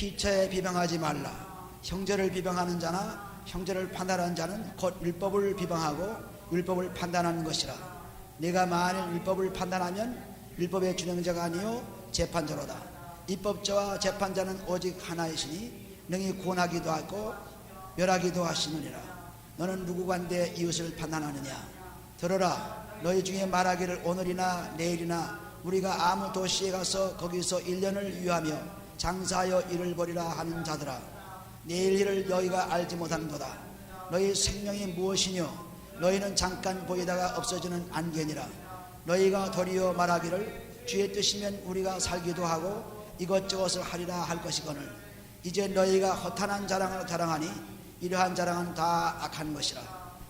피차에 비방하지 말라. 형제를 비방하는 자나 형제를 판단하는 자는 곧 율법을 비방하고 율법을 판단하는 것이라. 네가 만일 율법을 판단하면 율법의 준행자가 아니요 재판자로다. 입법자와 재판자는 오직 하나이시니 능히 구원하기도 하고 멸하기도 하시느니라. 너는 누구간데 이웃을 판단하느냐? 들어라. 너희 중에 말하기를 오늘이나 내일이나 우리가 아무 도시에 가서 거기서 1년을 유하며 장사하여 일을 벌이라 하는 자들아, 내일 일을 너희가 알지 못하는도다. 너희 생명이 무엇이뇨? 너희는 잠깐 보이다가 없어지는 안개니라. 너희가 도리어 말하기를 주의 뜻이면 우리가 살기도 하고 이것저것을 하리라 할 것이거늘 이제 너희가 허탄한 자랑을 자랑하니 이러한 자랑은 다 악한 것이라.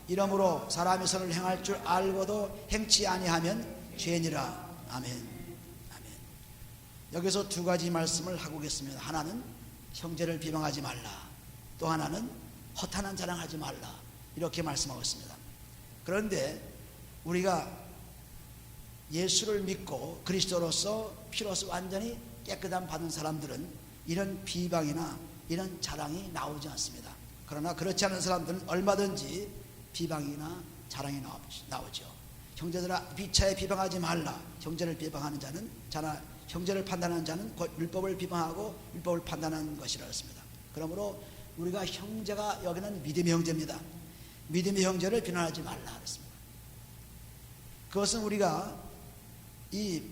이러므로 사람의 선을 행할 줄 알고도 행치 아니하면 죄니라. 아멘. 아멘. 여기서 두 가지 말씀을 하고 계십니다. 하나는 형제를 비방하지 말라. 또 하나는 허탄한 자랑하지 말라. 이렇게 말씀하고 있습니다. 그런데 우리가 예수를 믿고 그리스도로서 피로서 완전히 깨끗함 받은 사람들은 이런 비방이나 이런 자랑이 나오지 않습니다. 그러나 그렇지 않은 사람들은 얼마든지 비방이나 자랑이 나오죠. 형제들아 피차에 비방하지 말라. 형제를 비방하는 자는 형제를 판단하는 자는 곧 율법을 비방하고 율법을 판단하는 것이라 했습니다. 그러므로 우리가 형제가 여기는 믿음의 형제입니다. 믿음의 형제를 비난하지 말라 그랬습니다. 그것은 우리가 이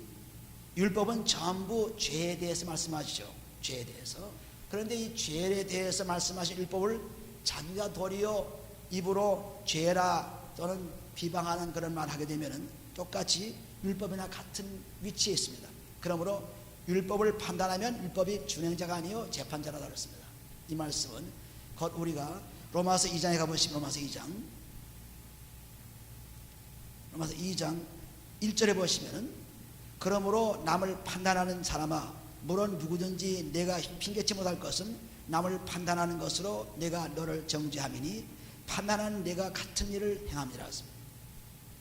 율법은 전부 죄에 대해서 말씀하시죠. 죄에 대해서. 그런데 이 죄에 대해서 말씀하신 율법을 자기가 도리어 입으로 죄라 또는 비방하는 그런 말 하게 되면 똑같이 율법이나 같은 위치에 있습니다. 그러므로 율법을 판단하면 율법이 준행자가 아니요 재판자라고 그랬습니다. 이 말씀은 곧 우리가 로마서 2장에 가보시면 로마서 2장 1절에 보시면은 그러므로 남을 판단하는 사람아 물론 누구든지 내가 핑계치 못할 것은 남을 판단하는 것으로 내가 너를 정죄함이니 판단하는 내가 같은 일을 행함이라 했습니다.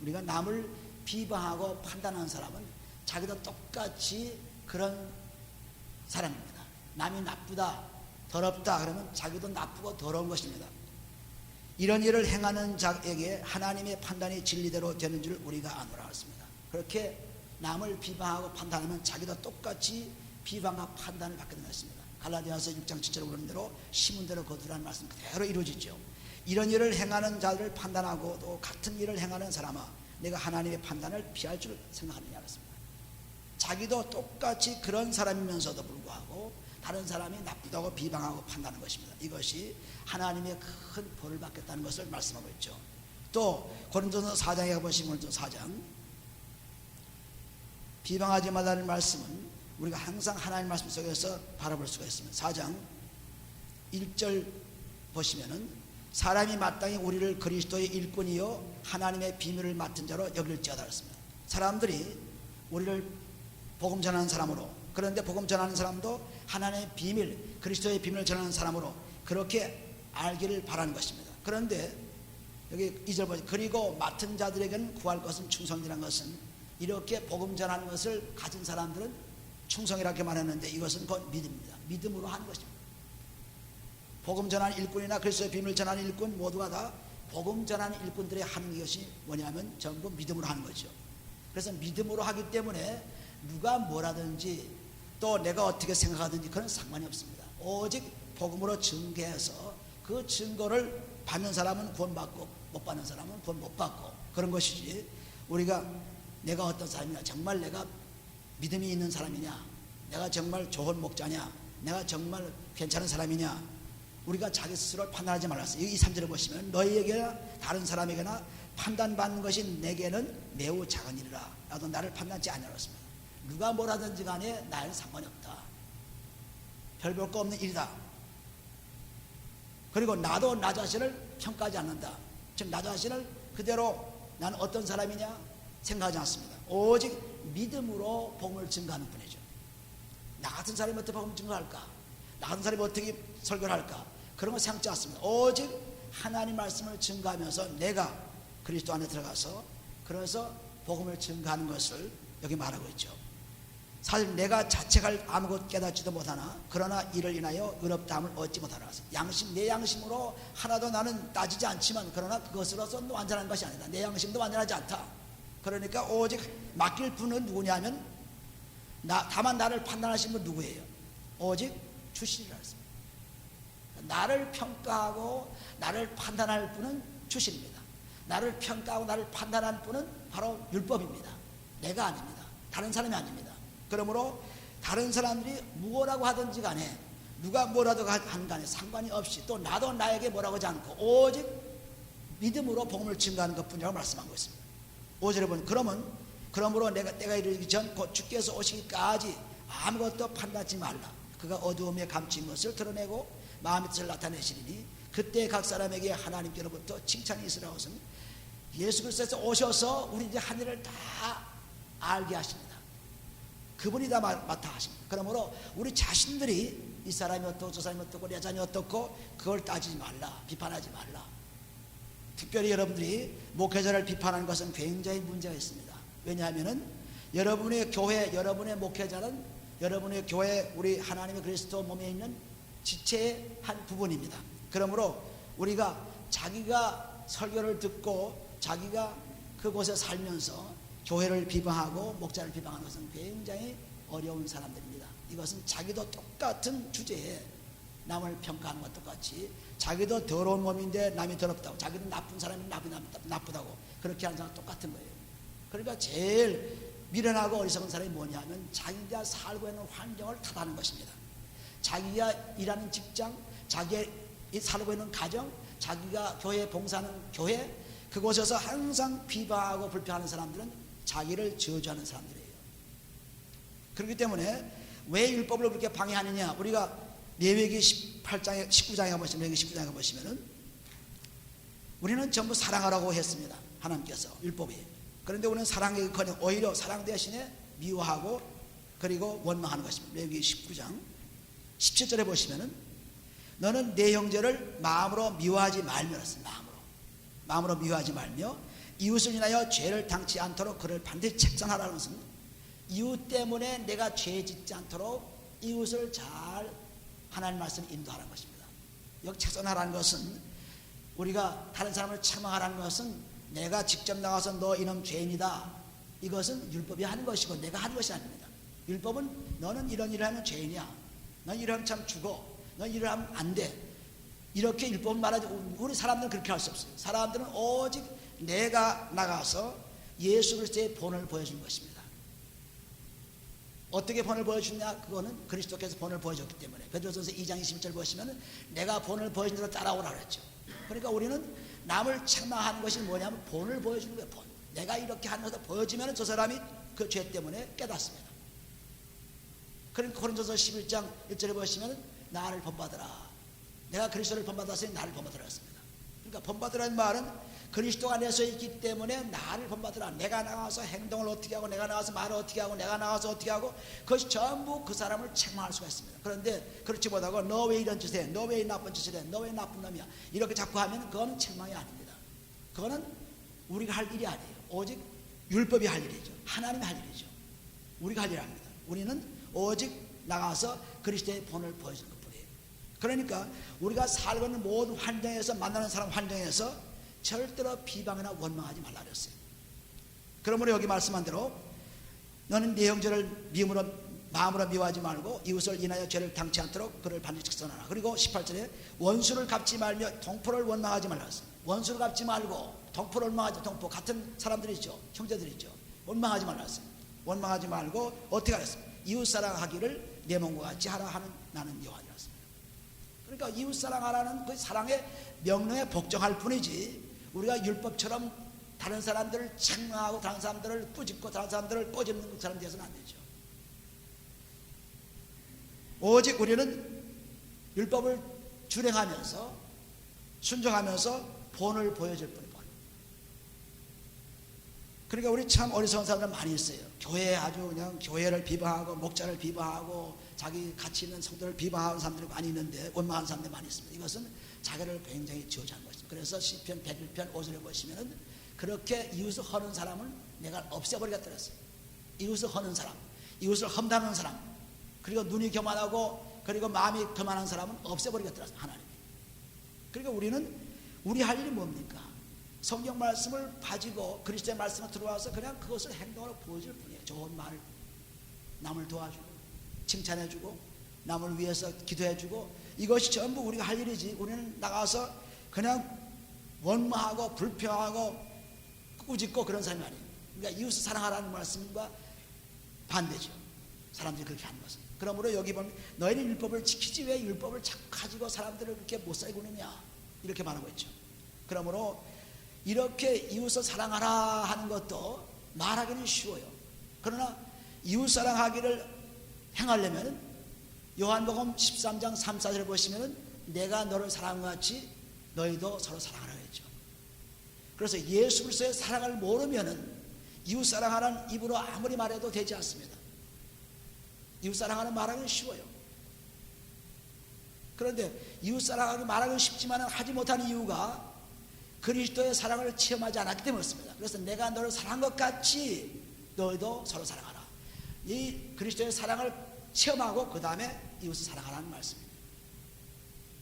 우리가 남을 비방하고 판단하는 사람은 자기도 똑같이 그런 사람입니다. 남이 나쁘다 더럽다 그러면 자기도 나쁘고 더러운 것입니다. 이런 일을 행하는 자에게 하나님의 판단이 진리대로 되는 줄 우리가 아노라 했습니다. 그렇게 남을 비방하고 판단하면 자기도 똑같이 비방과 판단을 받게 되는 것입니다. 갈라디아서 6장 7절에 보는 대로 심은 대로 거두라는 말씀 그대로 이루어지죠. 이런 일을 행하는 자들을 판단하고 또 같은 일을 행하는 사람아 내가 하나님의 판단을 피할 줄 생각하느냐 그랬습니다. 자기도 똑같이 그런 사람이면서도 불구하고 다른 사람이 나쁘다고 비방하고 판단하는 것입니다. 이것이 하나님의 큰 벌을 받겠다는 것을 말씀하고 있죠. 또 고린도서 4장에 가보시면 고린도서 4장 비방하지 말라는 말씀은 우리가 항상 하나님 말씀 속에서 바라볼 수가 있습니다. 4장 1절 보시면은 사람이 마땅히 우리를 그리스도의 일꾼이요 하나님의 비밀을 맡은 자로 여길지어다 했습니다. 사람들이 우리를 복음 전하는 사람으로, 그런데 복음 전하는 사람도 하나님의 비밀, 그리스도의 비밀을 전하는 사람으로 그렇게 알기를 바라는 것입니다. 그런데 여기 2절 보시면 그리고 맡은 자들에게는 구할 것은 충성이라는 것은 이렇게 복음 전하는 것을 가진 사람들은 충성이라고 말했는데 이것은 곧 믿음입니다. 믿음으로 하는 것입니다. 복음 전하는 일꾼이나 그리스도의 비밀을 전하는 일꾼 모두가 다 복음 전하는 일꾼들이 하는 것이 뭐냐면 전부 믿음으로 하는 거죠. 그래서 믿음으로 하기 때문에 누가 뭐라든지 또 내가 어떻게 생각하든지 그런 상관이 없습니다. 오직 복음으로 증거해서 그 증거를 받는 사람은 구원받고 못 받는 사람은 구원 못 받고 그런 것이지, 우리가 내가 어떤 사람이냐, 정말 내가 믿음이 있는 사람이냐, 내가 정말 좋은 목자냐, 내가 정말 괜찮은 사람이냐, 우리가 자기 스스로를 판단하지 말았어요. 이 3절을 보시면 너희에게나 다른 사람에게나 판단받는 것이 내게는 매우 작은 일이라. 나도 나를 판단치 아니하였습니다. 누가 뭐라든지 간에 나에는 상관이 없다. 별 볼 거 없는 일이다. 그리고 나도 나 자신을 평가하지 않는다. 즉 나 자신을 그대로 나는 어떤 사람이냐 생각하지 않습니다. 오직 믿음으로 복음을 증거하는 뿐이죠. 나 같은 사람이 어떻게 복음을 증거할까? 나 같은 사람이 어떻게 설교를 할까? 그런 거 생각지 않습니다. 오직 하나님 말씀을 증거하면서 내가 그리스도 안에 들어가서 그래서 복음을 증거하는 것을 여기 말하고 있죠. 사실 내가 자책할 아무것도 깨닫지도 못하나 그러나 이를 인하여 의롭다함을 얻지 못하라. 내 양심으로 하나도 나는 따지지 않지만 그러나 그것으로서 완전한 것이 아니다. 내 양심도 완전하지 않다. 그러니까 오직 맡길 분은 누구냐면 다만 나를 판단하신 분 누구예요? 오직 주신이라 했습니다. 나를 평가하고 나를 판단할 분은 주신입니다. 나를 평가하고 나를 판단할 분은 바로 율법입니다. 내가 아닙니다. 다른 사람이 아닙니다. 그러므로 다른 사람들이 무엇라고 하든지 간에 누가 뭐라도 한 간에 상관이 없이 또 나도 나에게 뭐라고 하지 않고 오직 믿음으로 복음을 증거하는 것뿐이라고 말씀하고 있습니다. 5절에 보면 그러므로 때가 이르기 전 곧 주께서 오시기까지 아무것도 판단하지 말라. 그가 어두움에 감춘 것을 드러내고 마음의 뜻을 나타내시리니 그때 각 사람에게 하나님께로부터 칭찬이 있으라 하시니 예수 그리스도께서 오셔서 우리 이제 한 일을 다 알게 하십니다. 그분이 다 맡아 하십니다. 그러므로 우리 자신들이 이 사람이 어떻고 저 사람이 어떻고 내 자녀이 어떻고 그걸 따지지 말라. 비판하지 말라. 특별히 여러분들이 목회자를 비판하는 것은 굉장히 문제가 있습니다. 왜냐하면은 여러분의 교회, 여러분의 목회자는 여러분의 교회, 우리 하나님의 그리스도 몸에 있는 지체의 한 부분입니다. 그러므로 우리가 자기가 설교를 듣고 자기가 그곳에 살면서 교회를 비방하고 목자를 비방하는 것은 굉장히 어려운 사람들입니다. 이것은 자기도 똑같은 주제에 남을 평가하는 것과 똑같이 자기도 더러운 몸인데 남이 더럽다고, 자기도 나쁜 사람이 나쁘다고 그렇게 하는 사람 똑같은 거예요. 그러니까 제일 미련하고 어리석은 사람이 뭐냐면 자기가 살고 있는 환경을 탓하는 것입니다. 자기가 일하는 직장, 자기가 살고 있는 가정, 자기가 교회에 봉사하는 교회, 그곳에서 항상 비방하고 불평하는 사람들은 자기를 저주하는 사람들이에요. 그렇기 때문에 왜 율법을 그렇게 방해하느냐? 우리가 레위기 18장에 19장에 보시면 레위기 19장에 보시면은 우리는 전부 사랑하라고 했습니다. 하나님께서 율법이. 그런데 우리는 사랑하기커녕 오히려 사랑 대신에 미워하고 그리고 원망하는 것입니다. 레위기 19장 17절에 보시면은 너는 내 형제를 마음으로 미워하지 말며 마음으로 미워하지 말며 이웃을 인하여 죄를 당치 않도록 그를 반드시 책선하라는 것은 이웃 때문에 내가 죄 짓지 않도록 이웃을 잘 하나님 말씀 인도하라는 것입니다. 여기 책선하라는 것은 우리가 다른 사람을 책망하라는 것은 내가 직접 나가서 너 이놈 죄인이다, 이것은 율법이 하는 것이고 내가 하는 것이 아닙니다. 율법은 너는 이런 일을 하면 죄인이야, 넌 이러면 참 죽어, 넌 이러면 안 돼, 이렇게 율법은 말하지. 우리 사람들은 그렇게 할 수 없어요. 사람들은 오직 내가 나가서 예수 그리스도의 본을 보여주는 것입니다. 어떻게 본을 보여주냐? 그거는 그리스도께서 본을 보여줬기 때문에. 베드로전서 2장 21절 보시면 내가 본을 보여준 대로 따라오라 그랬죠. 그러니까 우리는 남을 책망하는 것이 뭐냐면 본을 보여주는 거예요. 본. 내가 이렇게 하는 것을 보여주면 저 사람이 그 죄 때문에 깨닫습니다. 그러니까 고린도서 11장 1절에 보시면 나를 본받으라. 내가 그리스도를 본받았으니 나를 본받으라 했습니다. 그러니까 본받으라는 말은 그리스도가 내서 있기 때문에 나를 본받으라. 내가 나가서 행동을 어떻게 하고 내가 나가서 말을 어떻게 하고 내가 나가서 어떻게 하고 그것이 전부 그 사람을 책망할 수가 있습니다. 그런데 그렇지 못하고 너 왜 이런 짓을 해, 너 왜 나쁜 짓을 해, 너 왜 나쁜 놈이야, 이렇게 자꾸 하면 그거는 책망이 아닙니다. 그거는 우리가 할 일이 아니에요. 오직 율법이 할 일이죠. 하나님이 할 일이죠. 우리가 할 일이 아닙니다. 우리는 오직 나가서 그리스도의 본을 보여주는 것뿐이에요. 그러니까 우리가 살고 있는 모든 환경에서 만나는 사람 환경에서 절대로 비방이나 원망하지 말라 그랬어요. 그러므로 여기 말씀한 대로 너는 네 형제를 마음으로 미워하지 말고 이웃을 인하여 죄를 당치 않도록 그를 반드시 책선하라. 그리고 18절에 원수를 갚지 말며 동포를 원망하지 말라 그랬어요. 원수를 갚지 말고 동포를 원망하지. 동포 같은 사람들이죠. 형제들이죠. 원망하지 말라 그랬어요. 원망하지 말고 어떻게 하랬어요? 이웃 사랑하기를 내 몸과 같이 하라 하는 나는 여호와니었습니다. 그러니까 이웃 사랑하라는 그 사랑의 명령에 복종할 뿐이지 우리가 율법처럼 다른 사람들을 책망하고 다른 사람들을 꾸짖고 다른 사람들을 꼬집는 사람 되어서는 안 되죠. 오직 우리는 율법을 준행하면서 순종하면서 본을 보여줄 뿐이에요. 그러니까 우리 참 어리석은 사람들 많이 있어요. 교회에 아주 그냥 교회를 비방하고 목자를 비방하고 자기 가치 있는 성도를 비방하는 사람들이 많이 있는데 원망하는 사람들이 많이 있습니다. 이것은 자기를 굉장히 저주한 것입니다. 그래서 시편 101편 5절에 보시면은 그렇게 이웃을 허는 사람을 내가 없애버리겠다 그랬어요. 이웃을 허는 사람, 이웃을 험담하는 사람, 그리고 눈이 교만하고 그리고 마음이 교만한 사람은 없애버리겠더라 하나님이. 그러니까 우리 할 일이 뭡니까? 성경 말씀을 가지고 그리스도의 말씀을 들어와서 그냥 그것을 행동으로 보여줄 뿐이에요. 좋은 말, 남을 도와주고 칭찬해주고 남을 위해서 기도해주고, 이것이 전부 우리가 할 일이지. 우리는 나가서 그냥 원망하고 불평하고 꾸짖고 그런 사람이 아니에요. 그러니까 이웃을 사랑하라는 말씀과 반대죠. 사람들이 그렇게 하는 것은. 그러므로 여기 보면 너희는 율법을 지키지 왜 율법을 자꾸 가지고 사람들을 그렇게 못 살게 구느냐, 이렇게 말하고 있죠. 그러므로 이렇게 이웃을 사랑하라 하는 것도 말하기는 쉬워요. 그러나 이웃 사랑하기를 행하려면 요한복음 13장 3, 4절을 보시면 내가 너를 사랑한 것 같이 너희도 서로 사랑하라 했죠. 그래서 예수 그리스도의 사랑을 모르면 이웃 사랑하라는 입으로 아무리 말해도 되지 않습니다. 이웃 사랑하는 말하기는 쉬워요. 그런데 이웃 사랑하기 말하기는 쉽지만 하지 못하는 이유가 그리스도의 사랑을 체험하지 않았기 때문에 그렇습니다. 그래서 내가 너를 사랑한 것 같이 너희도 서로 사랑하라. 이 그리스도의 사랑을 체험하고 그 다음에 이웃을 사랑하라는 말씀입니다.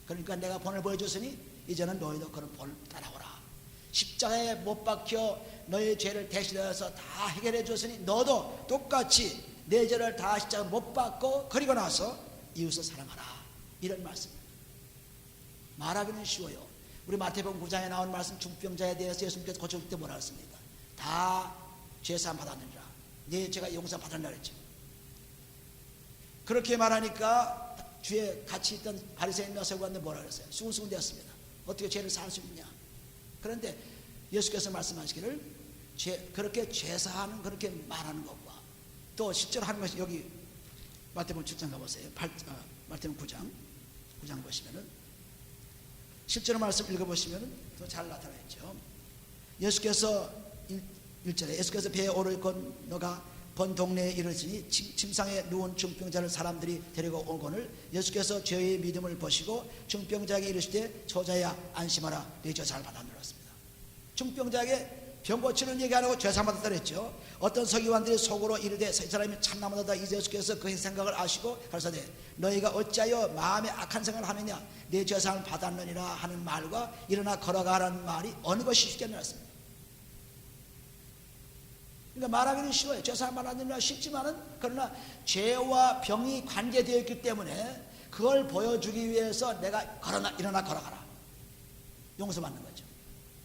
그러니까 내가 본을 보여줬으니 이제는 너희도 그런 본을 따라오라. 십자가에 못 박혀 너의 죄를 대신해서 다 해결해 줬으니 너도 똑같이 내 죄를 다 십자가에 못 박고 그리고 나서 이웃을 사랑하라, 이런 말씀입니다. 말하기는 쉬워요. 우리 마태복음 9장에 나온 말씀, 중병자에 대해서 예수님께서 고쳐줄 때 뭐라 했습니까? 다 죄사함 받았느니라, 내 죄가 용서 받았느라 했죠. 그렇게 말하니까 주에 같이 있던 바리새인과 서기관들 뭐라 그랬어요? 수군수군 되었습니다. 어떻게 죄를 사할 수 있냐? 그런데 예수께서 말씀하시기를 그렇게 죄사하는 그렇게 말하는 것과 또 실제로 하는 것이, 여기 마태복음 7장 가보세요. 마태복음 9장 보시면은 실제로 말씀 읽어보시면은 더 잘 나타나 있죠. 예수께서 1절에 예수께서 배에 오를 건너가 본 동네에 이르시니 침상에 누운 중병자를 사람들이 데리고 오거늘 예수께서 죄의 믿음을 보시고 중병자에게 이르시되 저자야 안심하라, 네 죄 잘 받았느라습니다. 중병자에게 병 고치는 얘기 안 하고 죄 사함 받았다 그랬죠. 어떤 서기관들이 속으로 이르되 이 사람이 참나무다. 이제 예수께서 그의 생각을 아시고 가라사대 너희가 어찌하여 마음에 악한 생각을 하느냐, 내 죄 사함을 받았느니라 하는 말과 일어나 걸어가라는 말이 어느 것이 쉽겠느냐 했습니다. 그러니까 말하기는 쉬워요. 죄 사함 받았느니라 쉽지만은, 그러나 죄와 병이 관계되어 있기 때문에 그걸 보여주기 위해서 내가 일어나 걸어가라, 용서받는 거죠.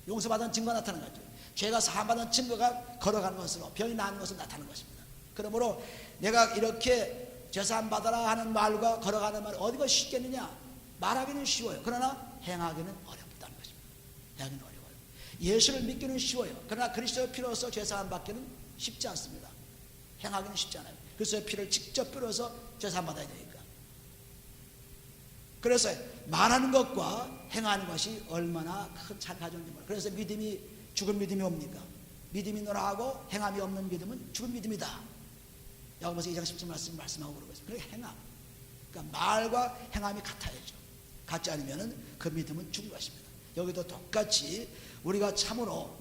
용서받은 증거가 나타나는 거죠. 죄가 사함받은 증거가 걸어가는 것으로, 병이 나은 것으로 나타나는 것입니다. 그러므로 내가 이렇게 죄사함 받아라 하는 말과 걸어가는 말 어디가 쉽겠느냐? 말하기는 쉬워요. 그러나 행하기는 어렵다는 것입니다. 행하기는 어려워요. 예수를 믿기는 쉬워요. 그러나 그리스도의 피로서 죄사함 받기는 쉽지 않습니다. 행하기는 쉽지 않아요. 그리스도의 피를 직접 뿌려서 죄사함 받아야 되니까. 그래서 말하는 것과 행하는 것이 얼마나 큰 차이를 가져오는지 몰라요. 그래서 믿음이 죽은 믿음이 뭡니까? 믿음이 너라하고 행함이 없는 믿음은 죽은 믿음이다. 야고보서 2장 17절 말씀하고 그러고 있어요. 그러니까 행함, 그러니까 말과 행함이 같아야죠. 같지 않으면 그 믿음은 죽은 것입니다. 여기도 똑같이 우리가 참으로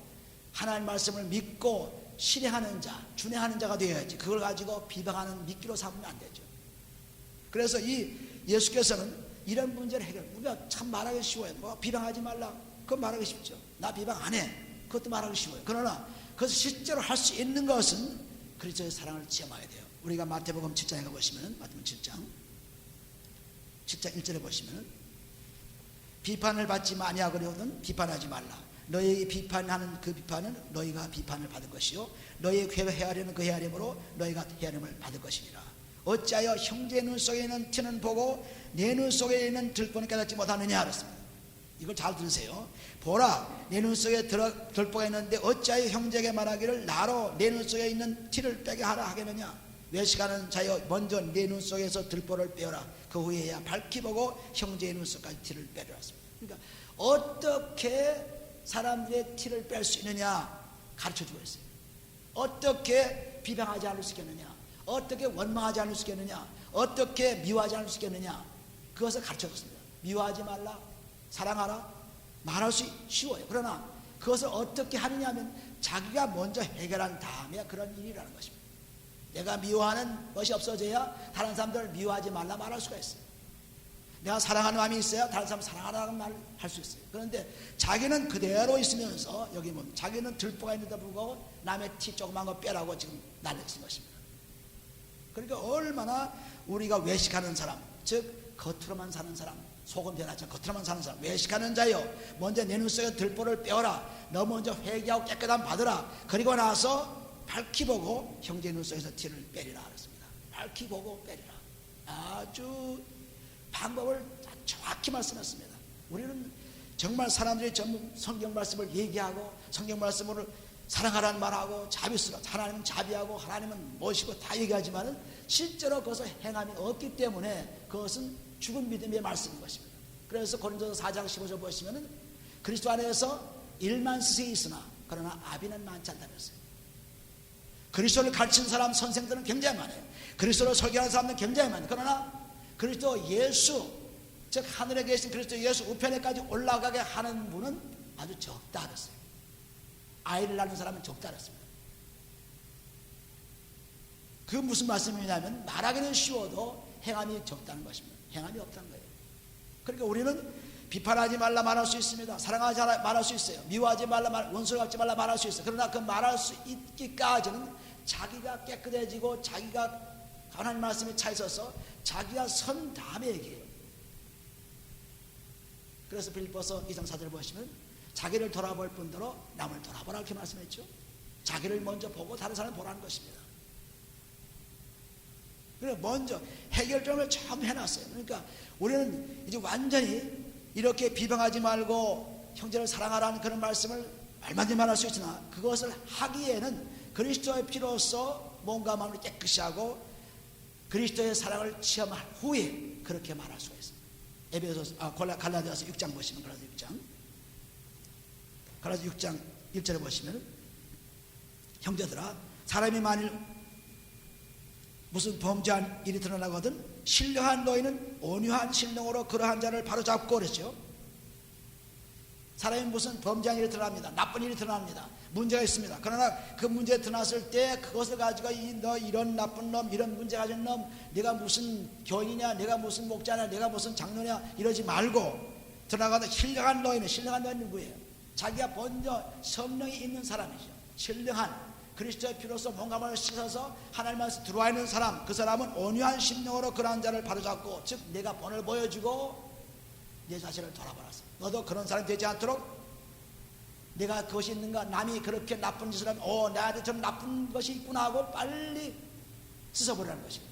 하나님 말씀을 믿고 실행하는 자, 준행하는 자가 되어야지, 그걸 가지고 비방하는 미끼로 삼으면 안 되죠. 그래서 이 예수께서는 이런 문제를 우리가 참 말하기 쉬워요. 뭐 비방하지 말라, 그건 말하기 쉽죠. 나 비방 안 해, 그것도 말하기 쉬워요. 그러나 그것을 실제로 할 수 있는 것은 그리스도의 사랑을 체험해야 돼요. 우리가 마태복음 7장에 가보시면, 마태복음 7장 1절에 보시면 비판을 받지 아니하거든 비판하지 말라. 너희 비판하는 그 비판은 너희가 비판을 받을 것이요 너희 헤아리는 그 헤아림으로 너희가 헤아림을 받을 것이니라. 어찌하여 형제의 눈 속에 있는 티는 보고 내 눈 속에 있는 들보는 깨닫지 못하느냐 그랬습니다. 이걸 잘 들으세요. 보라, 내 눈 속에 들보가 있는데 어찌하여 형제에게 말하기를 나로 내 눈 속에 있는 티를 빼게 하라 하겠느냐. 외식하는 자여 먼저 내 눈 속에서 들보를 빼어라. 그 후에야 밝히 보고 형제의 눈 속까지 티를 빼라. 그러니까 어떻게 사람들의 티를 뺄 수 있느냐 가르쳐주고 있어요. 어떻게 비방하지 않을 수 있겠느냐, 어떻게 원망하지 않을 수 있겠느냐, 어떻게 미워하지 않을 수 있겠느냐, 그것을 가르쳐줬습니다. 미워하지 말라, 사랑하라, 말할 수 쉬워요. 그러나 그것을 어떻게 하느냐 하면 자기가 먼저 해결한 다음에 그런 일이라는 것입니다. 내가 미워하는 것이 없어져야 다른 사람들을 미워하지 말라 말할 수가 있어요. 내가 사랑하는 마음이 있어야 다른 사람 사랑하라는 말을 할 수 있어요. 그런데 자기는 그대로 있으면서 여기 보면 자기는 들보가 있는데 불구하고 남의 티 조그만 거 빼라고 지금 난리친 것입니다. 그러니까 얼마나 우리가 외식하는 사람, 즉 겉으로만 사는 사람, 소금 대낮에 겉으로만 사는 사람, 외식하는 자여 먼저 내 눈 속에 들보를 빼어라. 너 먼저 회개하고 깨끗함 받으라. 그리고 나서 밝히 보고 형제 눈 속에서 티를 빼리라 그랬습니다. 밝히 보고 빼리라. 아주 방법을 정확히 말씀했습니다. 우리는 정말 사람들이 전부 성경 말씀을 얘기하고 성경 말씀을 사랑하라는 말하고 자비스러 하나님은 자비하고 하나님은 멋이고 다 얘기하지만은 실제로 그것을 행함이 없기 때문에 그것은 죽은 믿음의 말씀인 것입니다. 그래서 고린도서 4장 15절 보시면은 그리스도 안에서 일만 스승이 있으나 그러나 아비는 많지 않다고 했어요. 그리스도를 가르치는 사람 선생들은 굉장히 많아요. 그리스도를 설교하는 사람들은 굉장히 많아요. 그러나 그리스도 예수, 즉 하늘에 계신 그리스도 예수 우편에까지 올라가게 하는 분은 아주 적다 그랬어요. 아이를 낳는 사람은 적다 그랬습니다. 그 무슨 말씀이냐면 말하기는 쉬워도 행함이 적다는 것입니다. 행함이 없다는 거예요. 그러니까 우리는 비판하지 말라 말할 수 있습니다. 사랑하지 말라 말할 수 있어요. 미워하지 말라 원수를 갚지 말라 말할 수 있어요. 그러나 그 말할 수 있기까지는 자기가 깨끗해지고 자기가 하나님 말씀에 차 있어서 자기가 선 다음에 얘기해요. 그래서 빌립보서 2장 4절을 보시면 자기를 돌아볼 뿐더러 남을 돌아보라 이렇게 말씀했죠. 자기를 먼저 보고 다른 사람을 보라는 것입니다. 그래서 먼저 해결점을 처음 해놨어요. 그러니까 우리는 이제 완전히 이렇게 비방하지 말고 형제를 사랑하라는 그런 말씀을 말만들만 할 수 있으나 그것을 하기에는 그리스도의 피로써 몸과 마음을 깨끗이 하고 그리스도의 사랑을 체험한 후에 그렇게 말할 수가 있습니다. 갈라디아서 6장 보시면 갈라디아 6장 1절에 보시면 형제들아 사람이 만일 무슨 범죄한 일이 드러나거든 신령한 너희는 온유한 심령으로 그러한 자를 바로잡고 그랬죠. 사람이 무슨 범죄한 일이 드러납니다. 나쁜 일이 드러납니다. 문제가 있습니다. 그러나 그 문제 드러났을 때 그것을 가지고 너 이런 나쁜 놈, 이런 문제 가진 놈, 내가 무슨 교인이냐, 내가 무슨 목자냐, 내가 무슨 장로냐 이러지 말고 드러나가는 신령한 너희는 누구예요? 자기가 먼저 성령이 있는 사람이죠. 신령한 그리스도의 피로써 몸과 마음을 씻어서 하나님 말씀 들어와 있는 사람, 그 사람은 온유한 심령으로 그러한 자를 바로잡고 즉 내가 본을 보여주고 내 자신을 돌아보라서 너도 그런 사람이 되지 않도록 내가 그것이 있는가 남이 그렇게 나쁜 짓을 하면 나한테 좀 나쁜 것이 있구나 하고 빨리 씻어버리라는 것입니다.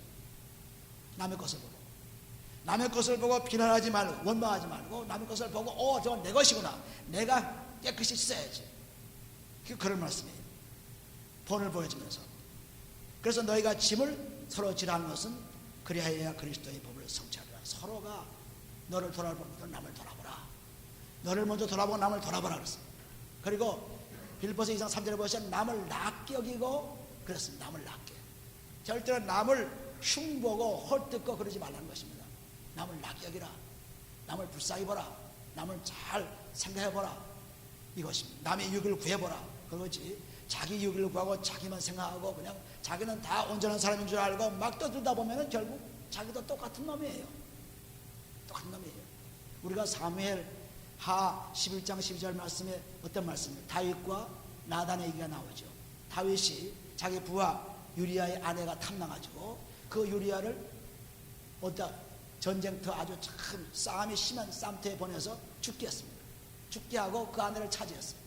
남의 것을 보고 비난하지 말고 원망하지 말고 남의 것을 보고 저건 내 것이구나 내가 깨끗이 씻어야지 그런 말씀이에요. 본을 보여주면서 그래서 너희가 짐을 서로 지라는 것은 그리하여야 그리스도의 법을 성취하리라. 서로가 너를 돌아보고 남을 돌아보라. 너를 먼저 돌아보고 남을 돌아보라 그랬어요. 그리고 빌립보서 2장 3절에 보시면 남을 낮게 여기고 그랬습니다. 남을 낮게 절대로 남을 흉보고 헐뜯고 그러지 말라는 것입니다. 남을 낮게 여기라. 남을 불쌍히 보라. 남을 잘 생각해보라. 이것입니다. 남의 유익을 구해보라. 그거지 자기 유익을 구하고 자기만 생각하고 그냥 자기는 다 온전한 사람인 줄 알고 막 떠들다 보면 결국 자기도 똑같은 놈이에요. 우리가 사무엘 하 11장 12절 말씀에 어떤 말씀이에요? 다윗과 나단의 얘기가 나오죠. 다윗이 자기 부하 유리아의 아내가 탐나가지고 그 유리아를 어떤 전쟁터 아주 참 싸움이 심한 싸움터에 보내서 죽게 했습니다. 죽게 하고 그 아내를 차지했어요.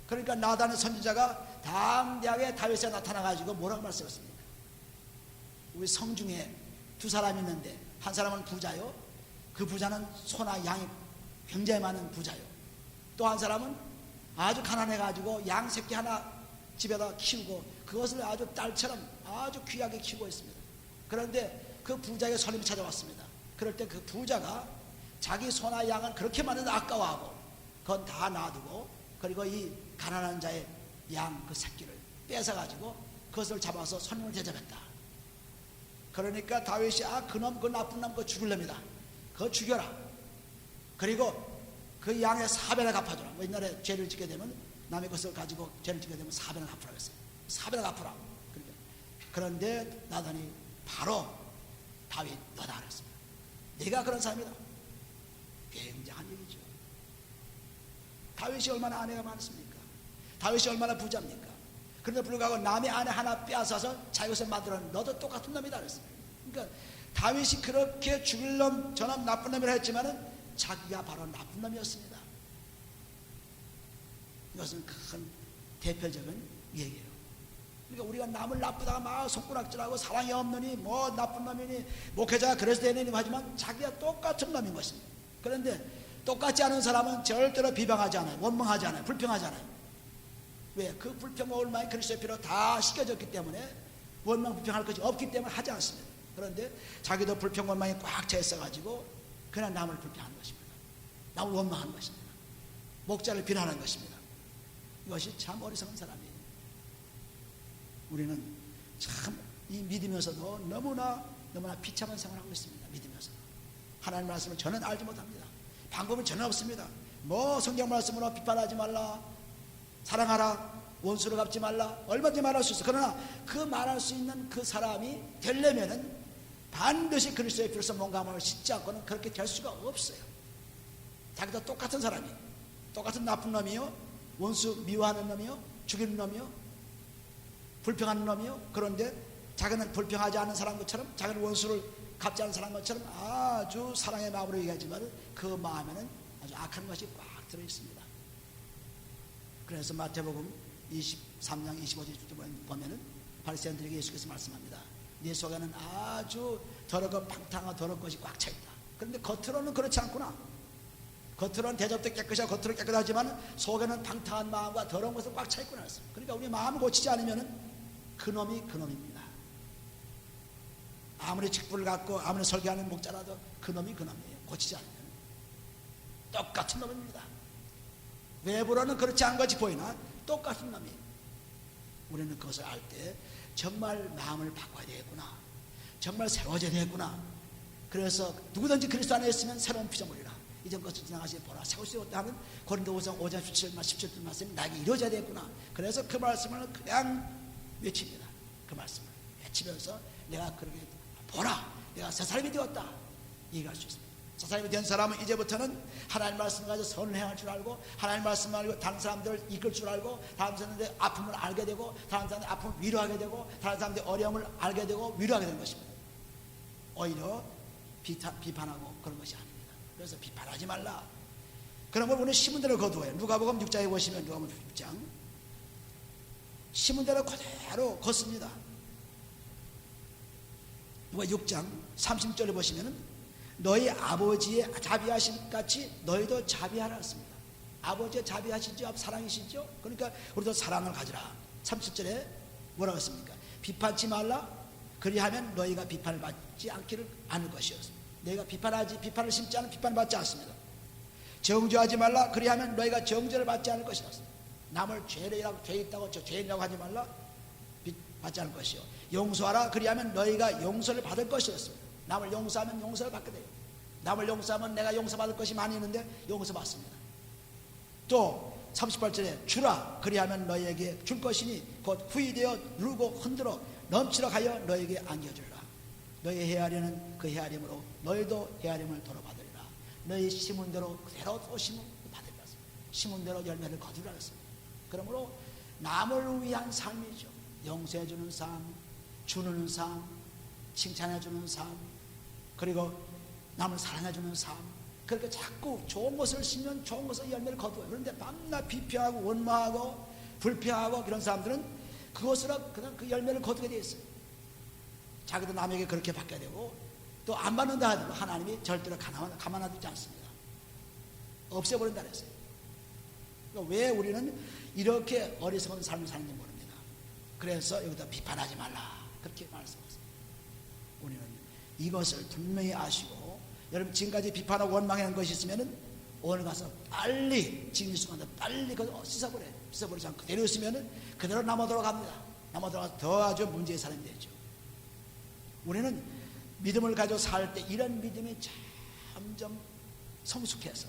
그러니까 나단의 선지자가 당대하게 다윗에 나타나가지고 뭐라고 말씀했습니까? 우리 성중에 두 사람이 있는데 한 사람은 부자요. 그 부자는 소나 양이 굉장히 많은 부자요. 또 한 사람은 아주 가난해가지고 양 새끼 하나 집에다 키우고 그것을 아주 딸처럼 아주 귀하게 키우고 있습니다. 그런데 그 부자의 손님이 찾아왔습니다. 그럴 때 그 부자가 자기 소나 양은 그렇게 많은데 아까워하고 그건 다 놔두고 그리고 이 가난한 자의 양 그 새끼를 뺏어가지고 그것을 잡아서 손님을 대접했다. 그러니까 다윗이 그놈 그 나쁜 놈 그거 죽을 놈이다. 그거 죽여라. 그리고 그 양의 4배나 갚아주라. 옛날에 죄를 짓게 되면 남의 것을 가지고 죄를 짓게 되면 4배나 갚으라고 했어요. 4배나 갚으라. 그러니까 그런데 나단이 바로 다윗 너다 그랬습니다. 네가 그런 사람이다. 굉장한 얘기죠. 다윗이 얼마나 아내가 많습니까? 다윗이 얼마나 부자입니까? 그런데 불구하고 남의 아내 하나 빼앗아서 자기 것을 만들어낸 너도 똑같은 놈이다 그랬습니다. 그러니까 다윗이 그렇게 죽일 놈 저놈 나쁜 놈이라 했지만은 자기가 바로 나쁜 놈이었습니다. 이것은 큰 대표적인 얘기예요. 그러니까 우리가 남을 나쁘다가 막 손가락질하고 사랑이 없느니 뭐 나쁜 놈이니 목회자가 그래서 되느니 하지만 자기가 똑같은 놈인 것입니다. 그런데 똑같지 않은 사람은 절대로 비방하지 않아요. 원망하지 않아요. 불평하지 않아요. 왜? 그 불평과 원망이 그리스도의 피로 다 씻겨졌기 때문에 원망 불평할 것이 없기 때문에 하지 않습니다. 그런데 자기도 불평 원망이 꽉 차 있어가지고 그냥 남을 불평하는 것입니다. 남을 원망하는 것입니다. 목자를 비난하는 것입니다. 이것이 참 어리석은 사람이에요. 우리는 참 이 믿으면서도 너무나 비참한 생활을 하고 있습니다. 믿으면서 하나님 말씀을 저는 알지 못합니다. 방법은 전혀 없습니다. 뭐 성경 말씀으로 비판하지 말라, 사랑하라, 원수를 갚지 말라, 얼마든지 말할 수 있어. 그러나 그 말할 수 있는 그 사람이 되려면은 반드시 그리스도의 피로서 뭔가 마음을 씻지 않고는 그렇게 될 수가 없어요. 자기도 똑같은 사람이, 똑같은 나쁜 놈이요, 원수 미워하는 놈이요, 죽이는 놈이요, 불평하는 놈이요. 그런데 자기는 불평하지 않는 사람 것처럼, 자기는 원수를 갚지 않는 사람 것처럼 아주 사랑의 마음으로 얘기하지만 그 마음에는 아주 악한 것이 꽉 들어 있습니다. 그래서 마태복음 23장 25절 보면은 바리새인들에게 예수께서 말씀합니다. 네 속에는 아주 더럽고 방탕한 더러운 것이 꽉 차 있다. 그런데 겉으로는 그렇지 않구나. 겉으로는 대접도 깨끗하고 겉으로 깨끗하지만 속에는 방탕한 마음과 더러운 것이 꽉 차 있구나 했습니다. 그러니까 우리 마음을 고치지 않으면은 그놈이 그놈입니다. 아무리 직분을 갖고 아무리 설교하는 목자라도 그놈이 그놈이에요. 고치지 않으면 똑같은 놈입니다. 외부로는 그렇지 않은 것이 보이나 똑같은 놈이에요. 우리는 그것을 알 때 정말 마음을 바꿔야 되겠구나, 정말 새로워져야 되겠구나. 그래서 누구든지 그리스도 안에 있으면 새로운 피조물이라. 이전 것을 지나가시 보라 새로 되었다 하는 고린도후서 5장 17절 말씀이 나에게 이루어져야 되겠구나. 그래서 그 말씀을 그냥 외칩니다. 그 말씀을 외치면서 내가 그렇게 보라, 내가 새 사람이 되었다 얘기할 수 있습니다. 새 사람이 된 사람은 이제부터는 하나님 말씀을 가지고 선을 행할 줄 알고, 하나님 말씀을 알고 다른 사람들을 이끌 줄 알고, 다른 사람들의 아픔을 알게 되고, 다른 사람들의 아픔을 위로하게 되고, 다른 사람들의 어려움을 알게 되고 위로하게 되는 것입니다. 오히려 비판하고 그런 것이 아닙니다. 그래서 비판하지 말라. 그러면 우리는 심은 대로 거두어요. 누가복음 6장에 보시면 누가복음 6장 심은 대로 그대로 걷습니다. 누가 6장 30절에 보시면은 너희 아버지의 자비하심 같이 너희도 자비하라 했습니다. 아버지의 자비하시죠? 사랑이시죠? 그러니까 우리도 사랑을 가지라. 30절에 뭐라고 했습니까? 비판치 말라. 그리하면 너희가 비판을 받지 않을 것이었습니다. 너희가 비판을 심지 않으면 비판을 받지 않습니다. 정죄하지 말라. 그리하면 너희가 정죄를 받지 않을 것이었습니다. 남을 죄인이라고 죄 있다고 죄인이라고 하지 말라. 받지 않을 것이요. 용서하라. 그리하면 너희가 용서를 받을 것이었습니다. 남을 용서하면 용서를 받게 돼요. 남을 용서하면 내가 용서받을 것이 많이 있는데 용서받습니다. 또 38절에 주라. 그리하면 너희에게 줄 것이니 곧 후이되어 누르고 흔들어 넘치러 가여 너희에게 안겨주리라. 너희 헤아리는 그 헤아림으로 너희도 헤아림을 돌아받으리라. 너희 심은 대로 그대로 또 심은 받으리라. 심은 대로 열매를 거두리라 했습니다. 그러므로 남을 위한 삶이죠. 용서해주는 삶, 주는 삶, 칭찬해주는 삶, 그리고 남을 사랑해주는 삶. 그렇게 자꾸 좋은 것을 심으면 좋은 것을 열매를 거두어요. 그런데 밤낮 비평하고 원망하고 불평하고 그런 사람들은 그것으로 그냥 그 열매를 거두게 되어 있어요. 자기도 남에게 그렇게 받게 되고 또 안 받는다 하더라도 하나님이 절대로 가만 놔두지 않습니다. 없애버린다 그랬어요. 그러니까 왜 우리는 이렇게 어리석은 삶을 사는지 모릅니다. 그래서 여기다 비판하지 말라 그렇게 말씀하세요. 우리는 이것을 분명히 아시고, 여러분 지금까지 비판하고 원망하는 것이 있으면은 오늘 가서 빨리 지금 이 순간에 빨리 그거 씻어버리지 않고 그대로 있으면은 그대로 남아도록 합니다. 남아도록 더 아주 문제의 사람이 되죠. 우리는 믿음을 가지고 살 때 이런 믿음이 점점 성숙해서,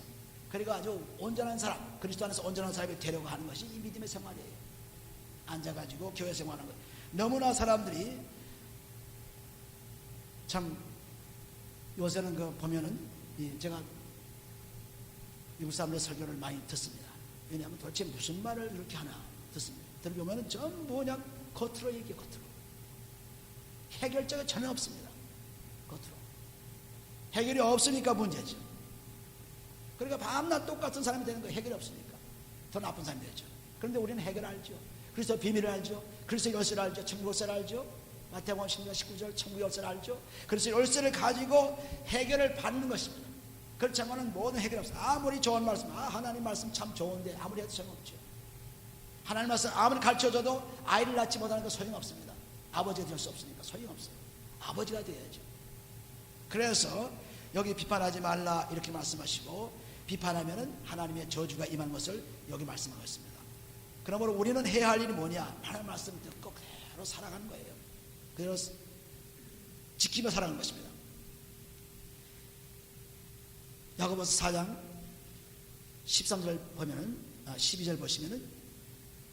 그리고 아주 온전한 사람, 그리스도 안에서 온전한 사람이 되려고 하는 것이 이 믿음의 생활이에요. 앉아가지고 교회 생활하는 거예요. 너무나 사람들이 참 요새는 그 보면은 제가 미국 사람들의 설교를 많이 듣습니다. 왜냐하면 도대체 무슨 말을 이렇게 하나 듣습니다. 들어보면은 전부 그냥 겉으로 얘기해. 겉으로 해결자가 전혀 없습니다. 겉으로 해결이 없으니까 문제죠. 그러니까 밤낮 똑같은 사람이 되는 거 해결이 없으니까 더 나쁜 사람이 되죠. 그런데 우리는 해결 알죠. 그래서 비밀을 알죠. 그래서 열쇠를 알죠. 천국 열쇠를 알죠. 마태복음 16장 19절 천국 열쇠를 알죠. 그래서 열쇠를 가지고 해결을 받는 것입니다. 그렇지 않으면 모든 해결이 없어요. 아무리 좋은 말씀, 하나님 말씀 참 좋은데 아무리 해도 소용없죠. 하나님 말씀 아무리 가르쳐줘도 아이를 낳지 못하는 건 소용없습니다. 아버지가 될 수 없으니까 소용없어요. 아버지가 되어야죠. 그래서 여기 비판하지 말라 이렇게 말씀하시고, 비판하면은 하나님의 저주가 임한 것을 여기 말씀하고 있습니다. 그러므로 우리는 해야 할 일이 뭐냐? 하나님 말씀 듣고 그대로 살아가는 거예요. 그대로 지키며 살아가는 것입니다. 야고보서 4장 13절 보면은 12절 보시면은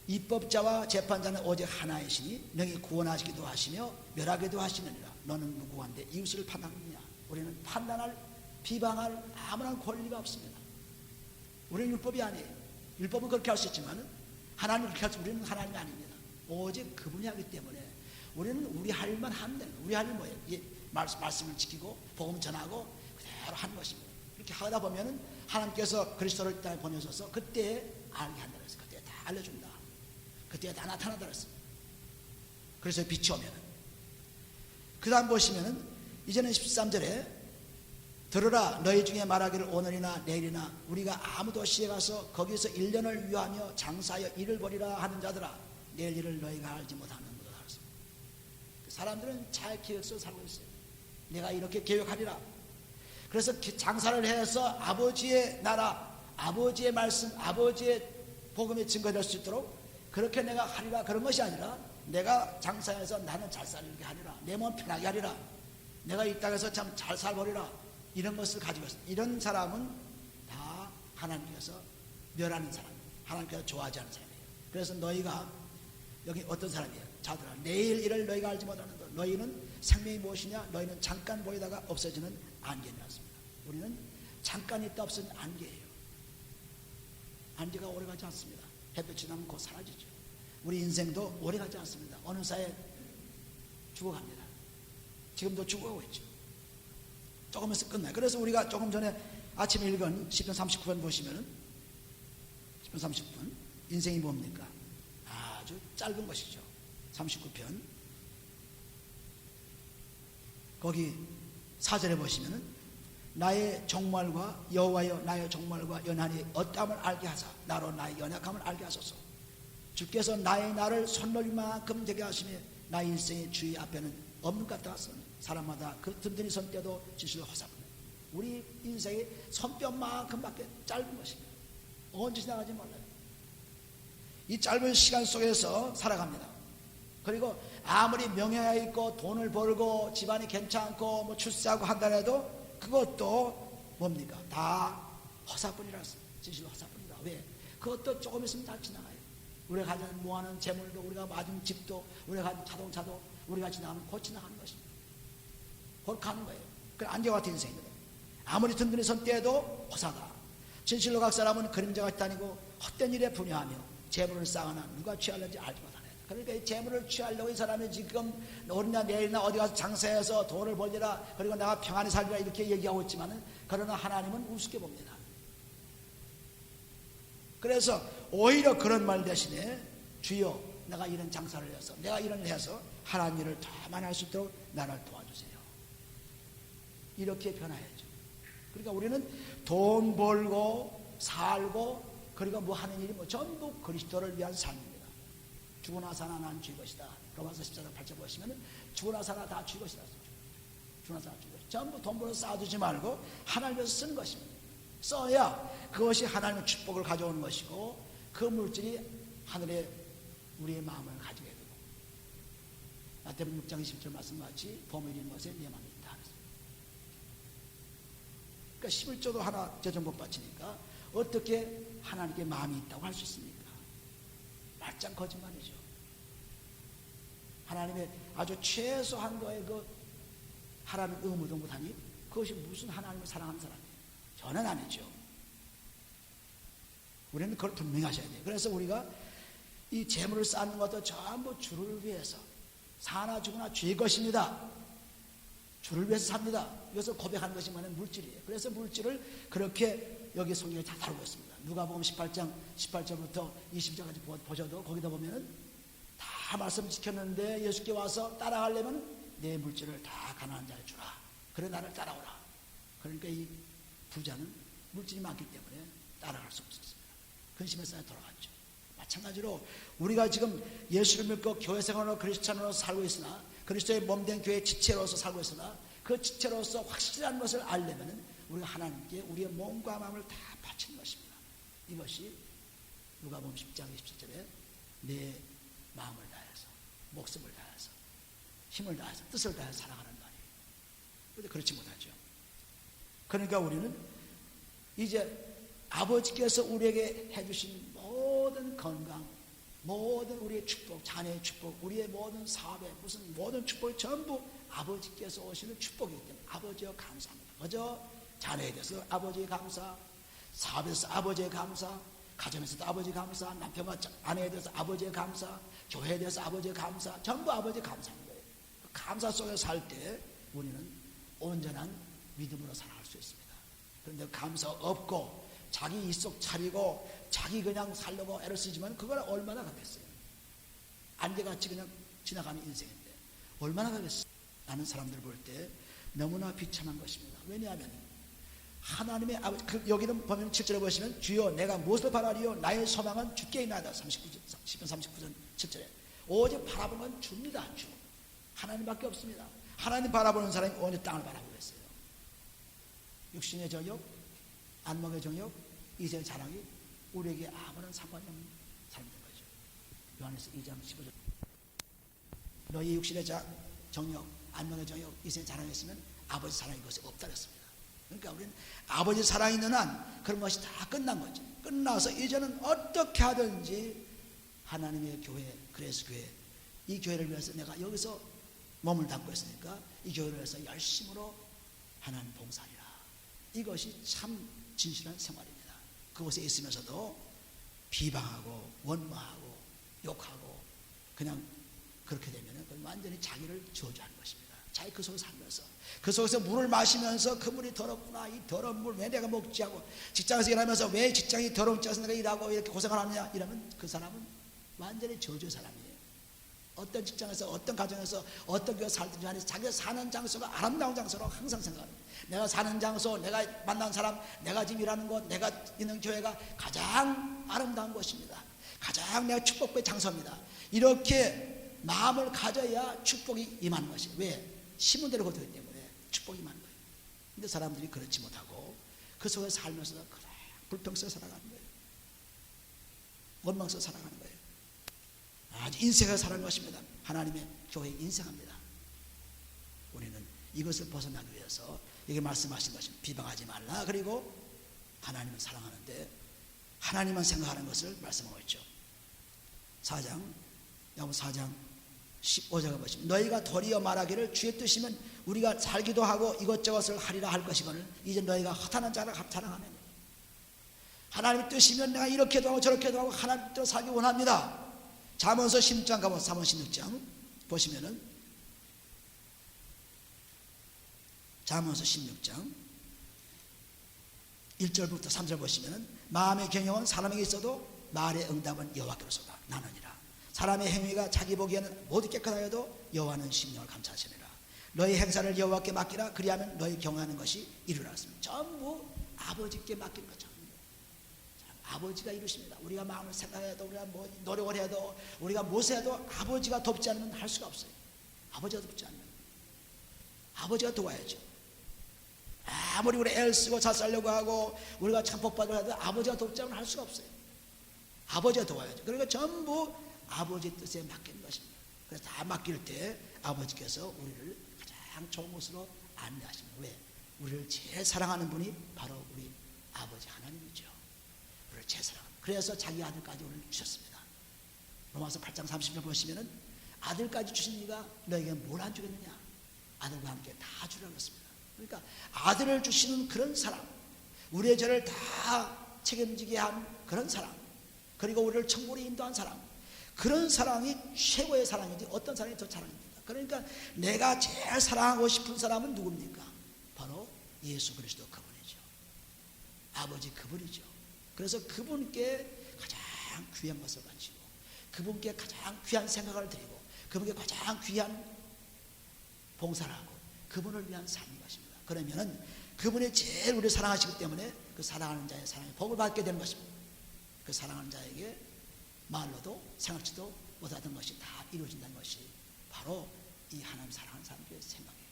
입법자와 재판자는 오직 하나이시니 능히 구원하시기도 하시며 멸하기도 하시느니라. 너는 누구한테 이웃을 판단하느냐? 우리는 판단할, 비방할 아무런 권리가 없습니다. 우리는 율법이 아니에요. 율법은 그렇게 할 수 있지만 하나님은 그렇게 할 수, 우리는 하나님이 아닙니다. 오직 그분이 하기 때문에 우리는 우리 할 일만 하면 돼요. 우리 할 일 뭐예요? 말씀을 지키고 복음 전하고 그대로 하는 것입니다. 이렇게 하다 보면은 하나님께서 그리스도를 이 땅에 보내셔서 그때 알게 한다 그랬어요. 그때 다 알려준다. 그때 다 나타난다 그랬습니다. 그래서 빛이 오면은, 그 다음 보시면은 이제는 13절에 들으라, 너희 중에 말하기를 오늘이나 내일이나 우리가 아무 도시에 가서 거기서 1년을 유하며 장사하여 일을 벌이라 하는 자들아, 내일 일을 너희가 알지 못하는 것이다. 사람들은 잘 계획서 살고 있어요. 내가 이렇게 계획하리라. 그래서 장사를 해서 아버지의 나라, 아버지의 말씀, 아버지의 복음이 증거될 수 있도록 그렇게 내가 하리라, 그런 것이 아니라 내가 장사해서 나는 잘 살게 하리라, 내 몸 편하게 하리라, 내가 이 땅에서 참 잘 살버리라, 이런 것을 가지고 있습니다. 이런 사람은 다 하나님께서 멸하는 사람, 하나님께서 좋아하지 않는 사람이에요. 그래서 너희가 여기 어떤 사람이에요? 자들아, 내일 일을 너희가 알지 못하는 것. 너희는 생명이 무엇이냐? 너희는 잠깐 보이다가 없어지는 안개였습니다. 우리는 잠깐 있다 없어지는 안개예요. 안개가 오래가지 않습니다. 햇볕이 나면 곧 사라지죠. 우리 인생도 오래가지 않습니다. 어느 사이에 죽어갑니다. 지금도 죽어가고 있죠. 조금 있으면 끝나요. 그래서 우리가 조금 전에 아침에 읽은 시편 39편 보시면은, 시편 39편, 인생이 뭡니까? 아주 짧은 것이죠. 39편 거기 4절에 보시면은 나의 종말과 여호와여, 나의 종말과 연한이 어떠함을 알게 하사 나로 나의 연약함을 알게 하소서. 주께서 나의 날을 손놀림만큼 되게 하시며 나의 일생의 주의 앞에는 없는 것 같았으니 사람마다 그 든든히 선 때도 진실로 허사뿐. 우리 인생이 손뼉만큼밖에 짧은 것입니다. 언제 지나가지 몰라요. 이 짧은 시간 속에서 살아갑니다. 그리고 아무리 명예가 있고 돈을 벌고 집안이 괜찮고 뭐 출세하고 한다 해도 그것도 뭡니까? 다 허사뿐이라, 진실로 허사뿐이다. 왜? 그것도 조금 있으면 다 지나가요. 우리가 가진 모아놓은 재물도, 우리가 맞은 집도, 우리가 가진 자동차도 우리가 지나가면 곧 지나가는 것입니다. 곧 가는 거예요. 그 안개와 같은 인생입니다. 아무리 든든히 선 때에도 허사다. 진실로 각 사람은 그림자가 다니고 헛된 일에 분야하며 재물을 쌓아나 누가 취하려는지 알지 못하네. 그러니까 이 재물을 취하려고 이 사람이 지금 오늘이나 내일이나 어디 가서 장사해서 돈을 벌리라, 그리고 내가 평안히 살리라 이렇게 얘기하고 있지만은, 그러나 하나님은 우습게 봅니다. 그래서 오히려 그런 말 대신에 주여, 내가 이런 장사를 해서, 내가 이런 일을 해서 하나님 일을 더 많이 할 수 있도록 나를 도와주세요. 이렇게 변화해야죠. 그러니까 우리는 돈 벌고 살고 그리고 뭐 하는 일이 뭐 전부 그리스도를 위한 삶입니다. 죽으나 사나 난 주의 것이다. 로마서 14장 8절 보시면은 죽으나 사나 다 주의 것이다. 죽으나 사나 주의 것이다. 전부 돈 벌어서 쌓아두지 말고 하나님 위해서 쓰는 것입니다. 써야 그것이 하나님의 축복을 가져오는 것이고, 그 물질이 하늘에 우리의 마음을 가지게 되고, 마태복음 6장 20절 말씀같이 보물이 있는 것에 내 마음이 있다. 그러니까 11조도 하나 제정 못 바치니까 어떻게 하나님께 마음이 있다고 할 수 있습니까? 말짱 거짓말이죠. 하나님의 아주 최소한 거의 그 하나님 의무도 못하니 그것이 무슨 하나님을 사랑하는 사람이에요? 저는 아니죠. 우리는 그걸 분명히 하셔야 돼요. 그래서 우리가 이 재물을 쌓는 것도 전부 주를 위해서, 사나 죽으나 주의 것입니다. 주를 위해서 삽니다. 이것을 고백하는 것이 뭐냐면 물질이에요. 그래서 물질을 그렇게 여기 성경에 다 다루고 있습니다. 누가복음 18장 18절부터 20절까지 보셔도 거기다 보면은 다 말씀 지켰는데 예수께 와서 따라가려면 내 물질을 다 가난한 자에 주라. 그래 나를 따라오라. 그러니까 이 부자는 물질이 많기 때문에 따라갈 수 없었습니다. 근심에 쌓여 돌아갔죠. 마찬가지로 우리가 지금 예수를 믿고 교회 생활로 크리스찬으로 살고 있으나, 그리스도의 몸된 교회 지체로서 살고 있으나, 그 지체로서 확실한 것을 알려면 우리가 하나님께 우리의 몸과 마음을 다 바치는 것입니다. 이것이 누가복음 10장 27절에 내 마음을 다해서, 목숨을 다해서, 힘을 다해서, 뜻을 다해서 살아가는 말이에요. 그런데 그렇지 못하죠. 그러니까 우리는 이제 아버지께서 우리에게 해주신 모든 건강, 모든 우리의 축복, 자녀의 축복, 우리의 모든 사업에 무슨 모든 축복이 전부 아버지께서 오시는 축복이기 때문에 아버지여 감사합니다. 먼저 자녀에 대해서 아버지의 감사, 사업에 대해서 아버지의 감사, 가정에서도 아버지의 감사, 남편과 아내에 대해서 아버지의 감사, 교회에 대해서 아버지의 감사, 전부 아버지의 감사인 거예요. 그 감사 속에 살 때 우리는 온전한 믿음으로 살아갈 수 있습니다. 그런데 감사 없고 자기 이속 차리고 자기 그냥 살려고 애를 쓰지만 그걸 얼마나 가겠어요? 안개같이 그냥 지나가는 인생인데 얼마나 가겠어요? 라는 사람들 볼 때 너무나 비참한 것입니다. 왜냐하면 하나님의 아버지, 여기는 보면 7절에 보시면 주여 내가 무엇을 바라리요? 나의 소망은 주께 있나이다. 10편 39전 7절에 오직 바라보는 건 주입니다. 주. 하나님밖에 없습니다. 하나님 바라보는 사람이 오늘 땅을 바라보고 있어요. 육신의 정욕, 안목의 정욕, 이세의 자랑이 우리에게 아무런 상관이 없는 사람인 거죠. 요한에서 2장 15절 너희 육신의 정욕, 안목의 정욕, 이세의 자랑이 있으면 아버지 사랑이 그것이 없다 그랬습니다. 그러니까 우리는 아버지 사랑이 있는 한 그런 것이 다 끝난 거죠. 끝나서 이제는 어떻게 하든지 하나님의 교회, 그래서 교회, 이 교회를 위해서 내가 여기서 몸을 담고 있으니까 이 교회를 위해서 열심으로 하나님 봉사하리라. 이것이 참 진실한 생활입니다. 그곳에 있으면서도 비방하고 원망하고 욕하고 그냥 그렇게 되면 완전히 자기를 저주하는 것입니다. 자기 그 속에 살면서 그 속에서 물을 마시면서 그 물이 더럽구나, 이 더러운 물 왜 내가 먹지 하고, 직장에서 일하면서 왜 직장이 더러운 직장에서 내가 일하고 이렇게 고생을 하느냐 이러면 그 사람은 완전히 저주의 사람이에요. 어떤 직장에서 어떤 가정에서 어떤 교회 살든지 간에 자기가 사는 장소가 아름다운 장소로 항상 생각합니다. 내가 사는 장소, 내가 만난 사람, 내가 지금 일하는 곳, 내가 있는 교회가 가장 아름다운 곳입니다. 가장 내가 축복의 장소입니다. 이렇게 마음을 가져야 축복이 임하는 것이에요. 왜? 심은 대로 거두기 때문에 축복이 임하는 거예요. 근데 사람들이 그렇지 못하고 그 속에 살면서 그래 불평서 살아가는 거예요. 원망서 살아가는 거예요. 아주 인생을 살아가는 것입니다. 하나님의 교회에 인생합니다. 우리는 이것을 벗어나기 위해서 여기 말씀하신 것은 비방하지 말라. 그리고 하나님을 사랑하는데 하나님만 생각하는 것을 말씀하고 있죠. 4장 15절에 보시면 너희가 도리어 말하기를 주의 뜻이면 우리가 살기도 하고 이것저것을 하리라 할 것이거늘 이제 너희가 허탄한 자라 자랑하면 하나님의 뜻이면 내가 이렇게도 하고 저렇게도 하고 하나님 뜻대로 살기 원합니다. 잠언서 16장 가보 3번 16장 보시면은 잠언서 16장 1절부터 3절 보시면은 마음의 경영은 사람에게 있어도 말의 응답은 여호와께로소다 나느니라. 사람의 행위가 자기 보기에는 모두 깨끗하여도 여호와는 심령을 감찰하시느니라. 너희 행사를 여호와께 맡기라. 그리하면 너희 경영하는 것이 이루어졌습니다. 전부 아버지께 맡긴 거죠. 아버지가 이루십니다. 우리가 마음을 생각해도 우리가 뭐 노력을 해도 우리가 무엇을 해도 아버지가 돕지 않으면 할 수가 없어요. 아버지가 돕지 않으면 아버지가 도와야죠. 아무리 우리 애를 쓰고 잘 살려고 하고 우리가 참 복받으려 해도 아버지가 돕지 않으면 할 수가 없어요. 아버지가 도와야죠. 그러니까 전부 아버지 뜻에 맡기는 것입니다. 그래서 다 맡길 때 아버지께서 우리를 가장 좋은 곳으로 안내하십니다. 왜? 우리를 제일 사랑하는 분이 바로 우리 아버지 하나님이죠. 우리를 제일 사랑합니다. 그래서 자기 아들까지 우리를 주셨습니다. 로마서 8장 30절 보시면은 아들까지 주신 이가 너에게 뭘 안 주겠느냐? 아들과 함께 다 주라고 했습니다. 그러니까 아들을 주시는 그런 사랑, 우리의 죄를 다 책임지게 한 그런 사랑, 그리고 우리를 천국으로 인도한 사랑, 그런 사랑이 최고의 사랑이지 어떤 사랑이 더 사랑입니까? 그러니까 내가 제일 사랑하고 싶은 사람은 누굽니까? 바로 예수 그리스도 그분이죠. 아버지 그분이죠. 그래서 그분께 가장 귀한 것을 바치고, 그분께 가장 귀한 생각을 드리고, 그분께 가장 귀한 봉사를 하고, 그분을 위한 삶인 것입니다. 그러면은 그분이 제일 우리를 사랑하시기 때문에 그 사랑하는 자의 사랑에 복을 받게 되는 것입니다. 그 사랑하는 자에게 말로도 생각지도 못하던 것이 다 이루어진다는 것이 바로 이 하나님 사랑하는 사람들의 생각이에요.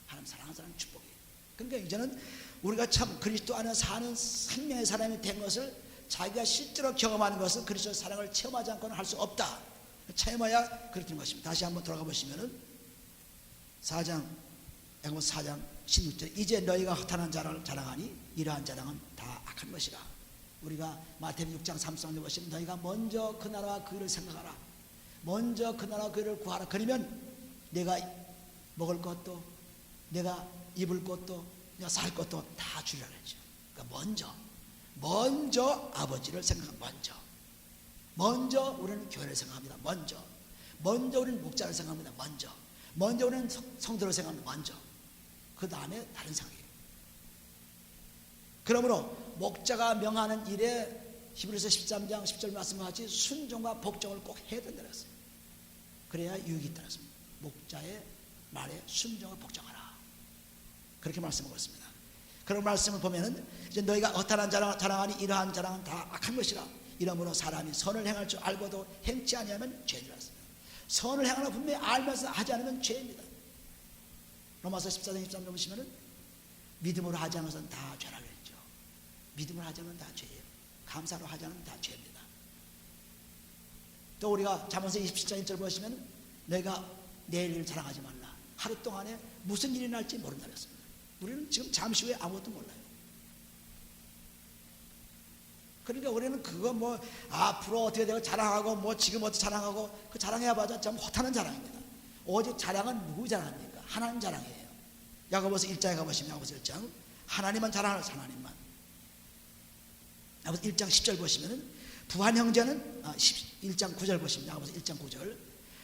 하나님 사랑하는 사람의 축복이에요. 그러니까 이제는 우리가 참 그리스도 안에 사는 생명의 사람이 된 것을 자기가 실제로 경험하는 것은 그리스도의 사랑을 체험하지 않고는 할 수 없다. 체험해야 그렇게 되는 것입니다. 다시 한번 돌아가 보시면은 4장 16절, 이제 너희가 허탄한 자를 자랑하니 이러한 자랑은 다 악한 것이라. 우리가 마태복음 6장 33절 보시면 너희가 먼저 그 나라와 그 일을 생각하라. 먼저 그 나라와 그 일을 구하라. 그러면 내가 먹을 것도, 내가 입을 것도, 내가 살 것도 다 주리라 그랬죠. 그러니까 먼저 아버지를 생각합니다. 먼저 우리는 교회를 생각합니다. 먼저 우리는 목자를 생각합니다. 먼저 우리는 성도를 생각합니다. 먼저. 그 다음에 다른 생각이에요. 그러므로 목자가 명하는 일에 히브리서 13장 10절 말씀과 같이 순종과 복종을 꼭 해야 된다고 했어요. 그래야 유익이 있다고 했습니다. 목자의 말에 순종과 복종하라. 그렇게 말씀하고 있습니다. 그런 말씀을 보면은 이제 너희가 허탄한 자랑하니 이러한 자랑은 다 악한 것이라. 이러므로 사람이 선을 행할 줄 알고도 행치 아니하면 죄니라 했습니다. 선을 행하는 분명히 알면서 하지 않으면 죄입니다. 로마서 14장 13절 보시면은 믿음으로 하지 않은 것은 다 죄라고 했죠. 믿음으로 하지 않으면 다 죄예요. 감사로 하지 않으면 다 죄입니다. 또 우리가 잠언서 27장 1절 보시면 내가 내일 일을 자랑하지 말라. 하루 동안에 무슨 일이 날지 모른다 그랬습니다. 우리는 지금 잠시 후에 아무것도 몰라요. 그러니까 우리는 그거 뭐 앞으로 어떻게 되고 자랑하고 뭐 지금 어떻게 자랑하고 그 자랑해봐자 참 허탄한 자랑입니다. 오직 자랑은 누구 자랑입니까? 하나님 자랑이에요. 야고보서 1장에 가보시면 야고보서 1장 하나님만 자랑하는 하나님만. 야고보서 1장 10절 보시면은 부한 형제는 1장 9절 보시면 야고보서 1장 9절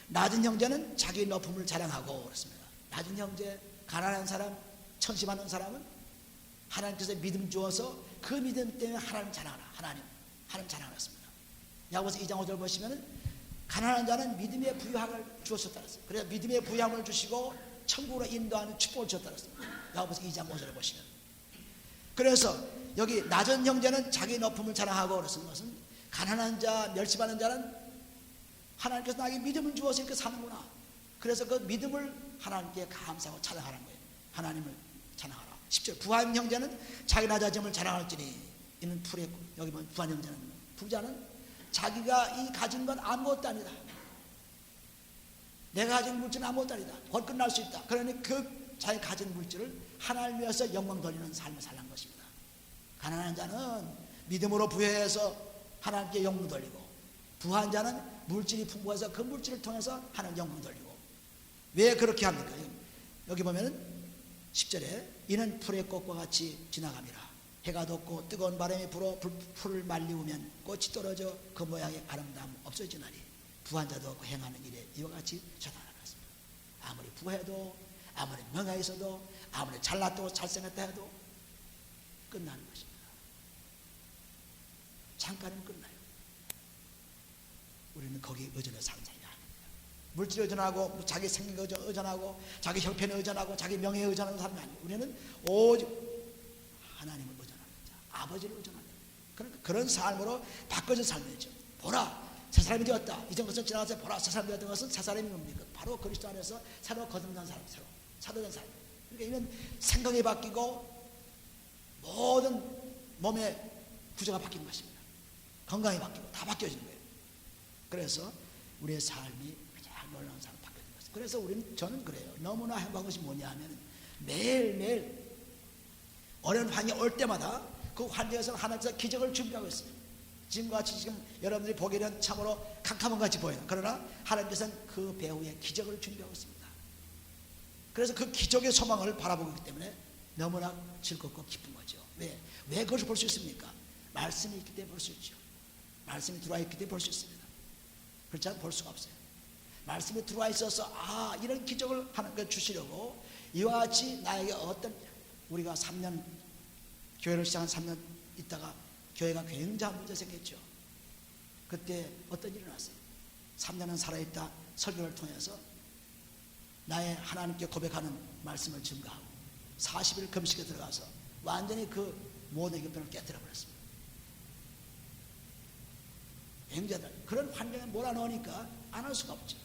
낮은 형제는 자기 높음을 자랑하고 그렇습니다. 낮은 형제, 가난한 사람, 천심하는 사람은 하나님께서 믿음 주어서 그 믿음 때문에 하나님 자랑하라. 하나님 자랑하였습니다. 야고보서 2장 5절 보시면은 가난한 자는 믿음의 부유함을 주었었다 그랬어요. 그래서 믿음의 부유함을 주시고 천국으로 인도하는 축복을 주었다 그랬습니다. 야고보서 2장 5절을 보시면. 그래서 여기 낮은 형제는 자기 높음을 자랑하고 그랬는 것은 가난한 자, 멸시받는 자는 하나님께서 나에게 믿음을 주어서 이렇게 사는구나. 그래서 그 믿음을 하나님께 감사하고 찬양하는 거예요. 하나님을 찬양하라. 10절 부한 형제는 자기 낮아짐을 자랑할지니 이는 풀에 여기 보면 부한 형제는 부자는 자기가 이 가진 건 아무것도 아니다. 내가 가진 물질은 아무것도 아니다. 곧 끝날 수 있다. 그러니 그 자기 가진 물질을 하나님을 위해서 영광 돌리는 삶을 살란 것입니다. 가난한 자는 믿음으로 부여해서 하나님께 영광 돌리고 부한 자는 물질이 풍부해서 그 물질을 통해서 하나님 영광 돌리고. 왜 그렇게 합니까? 여기 보면은 10절에 이는 풀의 꽃과 같이 지나갑니다. 해가 돋고 뜨거운 바람이 불어 풀을 말리우면 꽃이 떨어져 그 모양의 아름다움 없어지나니 부한 자도 그 행하는 일에 이와 같이 저당하겠습니다. 아무리 부해도 아무리 명예있어도 아무리 잘났다고 잘생겼다 해도 끝나는 것입니다. 잠깐은 끝나요. 우리는 거기에 의존해서 사는 사람이 아닙니다. 물질에 의존하고 자기 생명에 의존하고 자기 형편에 의존하고 자기 명예에 의존하는 사람이 아니에요. 우리는 오직 하나님을 의존하는 자, 아버지를 의존하는. 그러니까 그런 삶으로 바꿔진 삶이죠. 보라, 새 사람이 되었다. 이전 것은 지나가서 보라, 새 사람이 되었던 것은 새 사람이 뭡니까? 바로 그리스도 안에서 새로 거듭난 사람, 새로 사도된 사람. 그러니까 이는 생각이 바뀌고 모든 몸의 구조가 바뀌는 것입니다. 건강이 바뀌고 다 바뀌어지는 거예요. 그래서 우리의 삶이 가장 놀라운 삶으로 바뀌어진 것입니다. 그래서 저는 그래요. 너무나 행복한 것이 뭐냐 하면 매일매일 어려운 환경이 올 때마다 그 환경에서 하나님께서 기적을 준비하고 있어요. 지금과 같이 지금 여러분들이 보기에는 참으로 캄캄한 같이 보여요. 그러나 하나님께서는 그 배후에 기적을 준비하고 있습니다. 그래서 그 기적의 소망을 바라보고 있기 때문에 너무나 즐겁고 기쁜 거죠. 왜 그것을 볼 수 있습니까? 말씀이 있기 때문에 볼 수 있죠. 말씀이 들어와 있기 때문에 볼 수 있습니다. 그렇지 않으면 볼 수가 없어요. 말씀이 들어와 있어서 이런 기적을 하는 걸 주시려고 이와 같이 나에게 우리가 3년 교회를 시작한 3년 있다가 교회가 굉장한 문제 생겼죠. 그때 어떤 일이 났어요? 3년은 살아있다 설교를 통해서 나의 하나님께 고백하는 말씀을 증거하고 40일 금식에 들어가서 완전히 그 모든 격변을 깨뜨려 버렸습니다. 행자들 그런 환경에 몰아넣으니까 안 할 수가 없죠.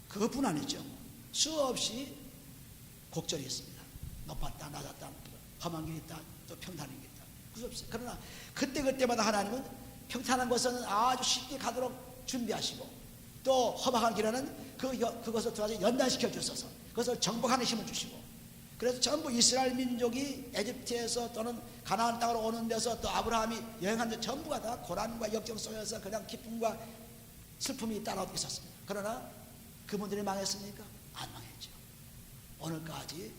그것뿐 아니죠. 수없이 곡절이 있습니다. 높았다 낮았다 험한 길이 있다 또 평탄한 길이 있다. 그수 없어요. 그러나 그때마다 하나님은 평탄한 것은 아주 쉽게 가도록 준비하시고 또 험악한 길에는 그것을 두 가지 연단시켜 주셔서 그것을 정복하는 힘을 주시고 그래서 전부 이스라엘 민족이 에집트에서 또는 가나안 땅으로 오는 데서 또 아브라함이 여행한 데 전부가 다 고난과 역경 속에서 그냥 기쁨과 슬픔이 따라오고 있었습니다. 그러나 그분들이 망했습니까? 안 망했죠. 오늘까지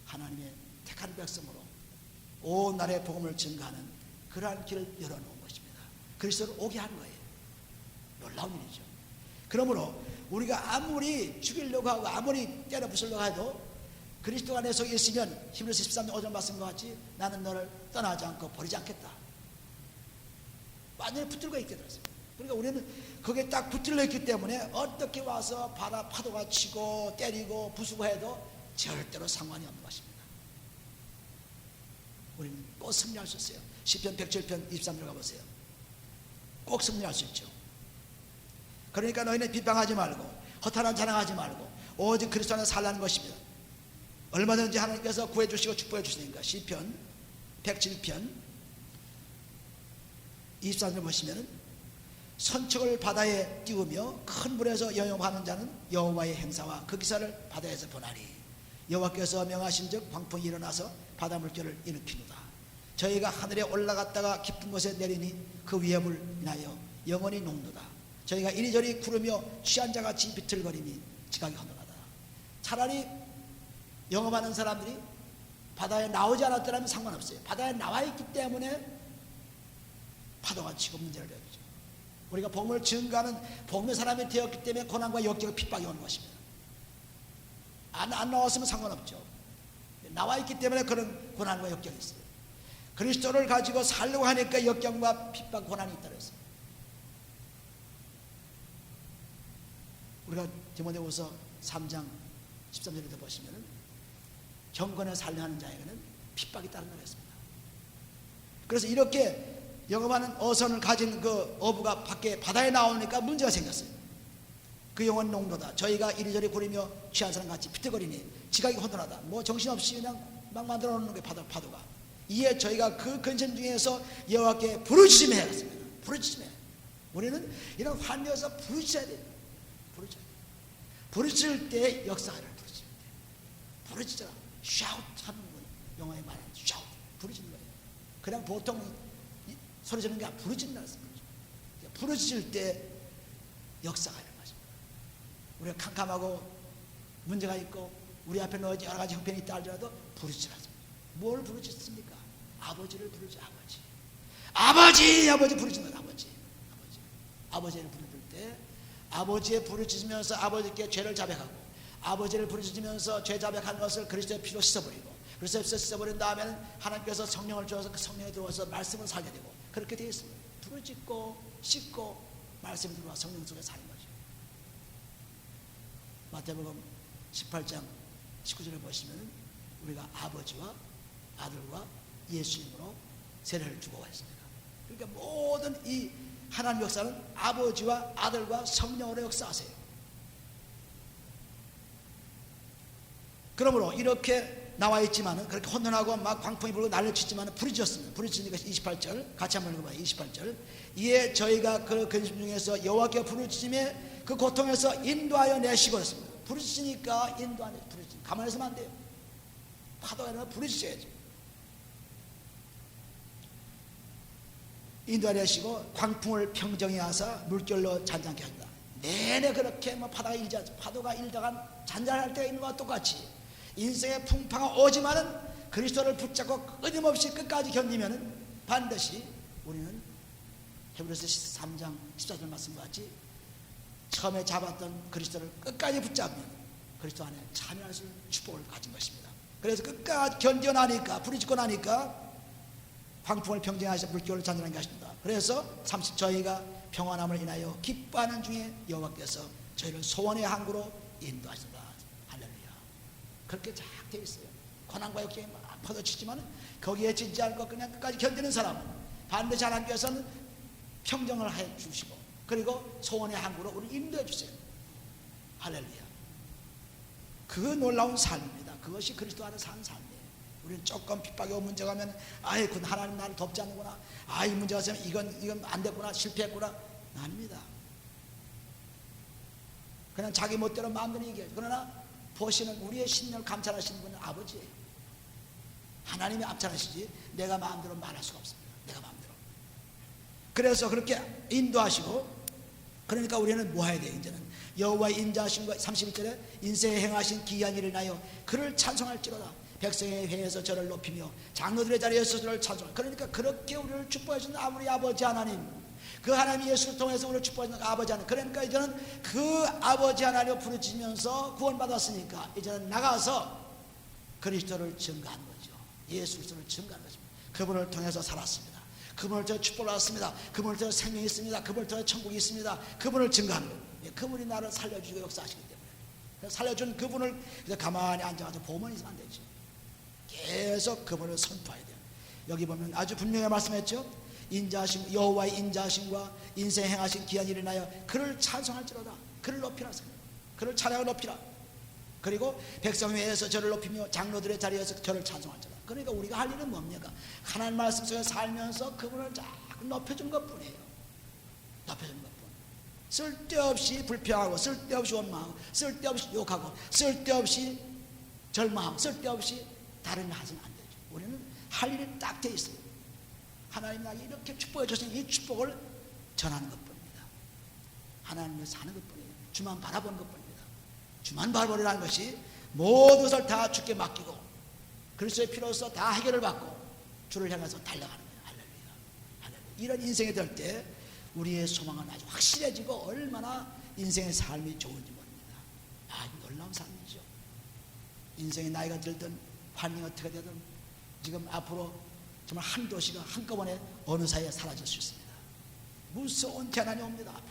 하나님의 택한 백성으로 온 나라의 복음을 증거하는 그러한 길을 열어놓은 것입니다. 그리스도를 오게 한 거예요. 놀라운 일이죠. 그러므로 우리가 아무리 죽이려고 하고 아무리 때려 부수려고 해도 그리스도가 내 속에 있으면 히브리서 13장 5절 말씀과 같이 나는 너를 떠나지 않고 버리지 않겠다. 완전히 붙들고 있게 되었습니다. 그러니까 우리는 거기에 딱 붙들려 있기 때문에 어떻게 와서 파도가 치고 때리고 부수고 해도 절대로 상관이 없는 것입니다. 우리는 꼭 승리할 수 있어요. 시편 107편 23절 가보세요. 꼭 승리할 수 있죠. 그러니까 너희는 비방하지 말고 허탄한 자랑하지 말고 오직 그리스도 안에 살라는 것입니다. 얼마든지 하나님께서 구해주시고 축복해 주시니까. 시편 107편 23절 보시면은 선척을 바다에 띄우며 큰 물에서 영용하는 자는 여호와의 행사와 그 기사를 바다에서 보나니 여호와께서 명하신즉 광풍이 일어나서 바다 물결을 일으키노다. 저희가 하늘에 올라갔다가 깊은 곳에 내리니 그 위협을 인하여 영원히 녹노다. 저희가 이리저리 구르며 취한 자같이 비틀거리니 지각이 헌돈하다. 차라리 영업하는 사람들이 바다에 나오지 않았더라면 상관없어요. 바다에 나와 있기 때문에 파도가 치고 문제를 되죠. 우리가 복음을 증거하는 복음의 사람이 되었기 때문에 고난과 역경과 핍박이 오는 것입니다. 안 나왔으면 상관없죠. 나와 있기 때문에 그런 고난과 역경이 있어요. 그리스도를 가지고 살려고 하니까 역경과 핍박, 고난이 있다고 했어요. 우리가 디모데후서 3장 13절에도 보시면은 경건에 살려하는 자에게는 핍박이 따른다고 했습니다. 그래서 이렇게 영업하는 어선을 가진 그 어부가 밖에 바다에 나오니까 문제가 생겼어요. 그 영혼 농도다. 저희가 이리저리 구리며 취한 사람 같이 비틀거리니 지각이 혼돈하다. 뭐 정신없이 그냥 막 만들어 놓는 게 파도가. 이에 저희가 그 근심 중에서 여호와께 부르짖음해야 했습니다. 부르짖음해. 우리는 이런 환경에서 부르짖어야 돼요. 부르짖을 때 역사를 부르짖을 때 부르짖어라. 샤웃 하는 건 영어에 말하는 샤웃 부르짖는 거예요. 그냥 보통 소리 지르는 게 아니라 부르짖는다는 거죠. 부르짖을 때 역사가 일어나는 것입니다. 우리가 캄캄하고 문제가 있고 우리 앞에 여러 가지 형편이 있다 할지라도 부르짖으라죠. 뭘 부르짖습니까? 아버지를 부르짖어. 아버지 부르짖는 거예요. 아버지를 부르짖을 때 아버지의 부르짖으면서 아버지께 죄를 자백하고 아버지를 부르짖으면서 죄 자백한 것을 그리스도의 피로 씻어버리고 그리스도의 피로 씻어버린 다음에는 하나님께서 성령을 주어서 그 성령에 들어와서 말씀을 살게 되고 그렇게 되어 있습니다. 부르짖고 씻고 말씀이 들어와 성령 속에 사는 거죠. 마태복음 18장 19절에 보시면 우리가 아버지와 아들과 예수님으로 세례를 주고 했습니다. 그러니까 모든 이 하나님 역사는 아버지와 아들과 성령으로 역사하세요. 그러므로 이렇게 나와 있지만은 그렇게 혼돈하고 막 광풍이 불고 난리를 치지만은 부르짖었습니다. 부르짖으니까 28절 같이 한번 읽어봐요. 28절. 이에 저희가 그 근심 중에서 여호와께 부르짖음에 그 고통에서 인도하여 내시고 했습니다. 부르짖으니까 인도하여 부르짖. 가만히 있으면 안 돼요. 파도가 일어나면 부르짖어야죠. 인도하려 하시고 광풍을 평정히 하사 물결로 잔잔케 한다. 내내 그렇게 뭐 파도가 일다가 잔잔할 때가 있는 것과 똑같이 인생의 풍파가 오지만은 그리스도를 붙잡고 끊임없이 끝까지 견디면은 반드시 우리는 히브리서 13장 14절 말씀과 같이 처음에 잡았던 그리스도를 끝까지 붙잡으면 그리스도 안에 참여할 수 있는 축복을 가진 것입니다. 그래서 끝까지 견뎌나니까 부딪히고 나니까 광풍을 평정하셔 물결을 잔잔하게 하십니다. 그래서 30 저희가 평안함을 인하여 기뻐하는 중에 여호와께서 저희를 소원의 항구로 인도하신다. 할렐루야. 그렇게 쫙 되어 있어요. 고난과 역경이 막 퍼져치지만 거기에 지지 않고 그냥 끝까지 견디는 사람은 반드시 하나님께서는 평정을 해 주시고 그리고 소원의 항구로 우리 인도해 주세요. 할렐루야. 그 놀라운 삶입니다. 그것이 그리스도 안에 사는 삶이에요. 우리는 조금 핍박이 오는 문제가 하면 아이고 하나님 나를 돕지 않는구나, 이 문제가 있으면 이건 안 됐구나, 실패했구나. 아닙니다. 그냥 자기 멋대로 마음대로 얘기해요. 그러나 보시는 우리의 신령을 감찰하시는 분은 아버지예요. 하나님이 감찰하시지 내가 마음대로 말할 수가 없습니다. 내가 마음대로. 그래서 그렇게 인도하시고 그러니까 우리는 뭐 해야 돼요? 이제는 여호와의 인자하심과 31절에 인생에 행하신 기이한 일을 인하여 그를 찬송할지로다. 백성의 회에서 저를 높이며 장로들의 자리에서 저를 찬송할. 그러니까 그렇게 우리를 축복하시는 우리 아버지 하나님, 그 하나님 예수를 통해서 우리를 축복하시는 아버지 하나님. 그러니까 이제는 그 아버지 하나님을 부르짖으면서 구원받았으니까 이제는 나가서 그리스도를 증거하는 거죠. 예수 그리스도를 증거하는 것입니다. 그분을 통해서 살았습니다. 그분을 통해 축복을 받았습니다. 그분을 통해 생명이 있습니다. 그분을 통해 천국이 있습니다. 그분을 증거하는 거예요. 그분이 나를 살려주고 역사하시기 때문에 살려준 그분을 가만히 앉아가지고 보면 있으면 안 되죠. 계속 그분을 선포해야 돼요. 여기 보면 아주 분명히 말씀했죠. 인자하심, 여호와의 인자하심과 인생 행하신 기한 일을 인하여 그를 찬송할지로다. 그를 높이라. 그를 찬양을 높이라. 그리고 백성 외에서 저를 높이며 장로들의 자리에서 저를 찬송할지로다. 그러니까 우리가 할 일은 뭡니까? 하나님 말씀 속에 살면서 그분을 자꾸 높여주는 것뿐이에요. 높여주는 것뿐. 쓸데없이 불평하고 쓸데없이 원망하고 쓸데없이 욕하고 쓸데없이 절망하고 쓸데없이 다른 일 하시면 안 되죠. 우리는 할 일이 딱 돼 있어요. 하나님 나에게 이렇게 축복해 주신 이 축복을 전하는 것뿐입니다. 하나님을 사는 것뿐이에요. 주만 바라보는 것뿐입니다. 주만 바라보려는 것이 모든 것을 다 주께 맡기고 그리스도의 피로써 다 해결을 받고 주를 향해서 달려가는 거예요. 할렐루야. 할렐루야. 이런 인생이 될 때 우리의 소망은 아주 확실해지고 얼마나 인생의 삶이 좋은지 모릅니다. 놀라운 삶이죠. 인생의 나이가 들든 환경이 어떻게 되든 지금 앞으로 정말 한 도시가 한꺼번에 어느 사이에 사라질 수 있습니다. 무서운 재난이 옵니다.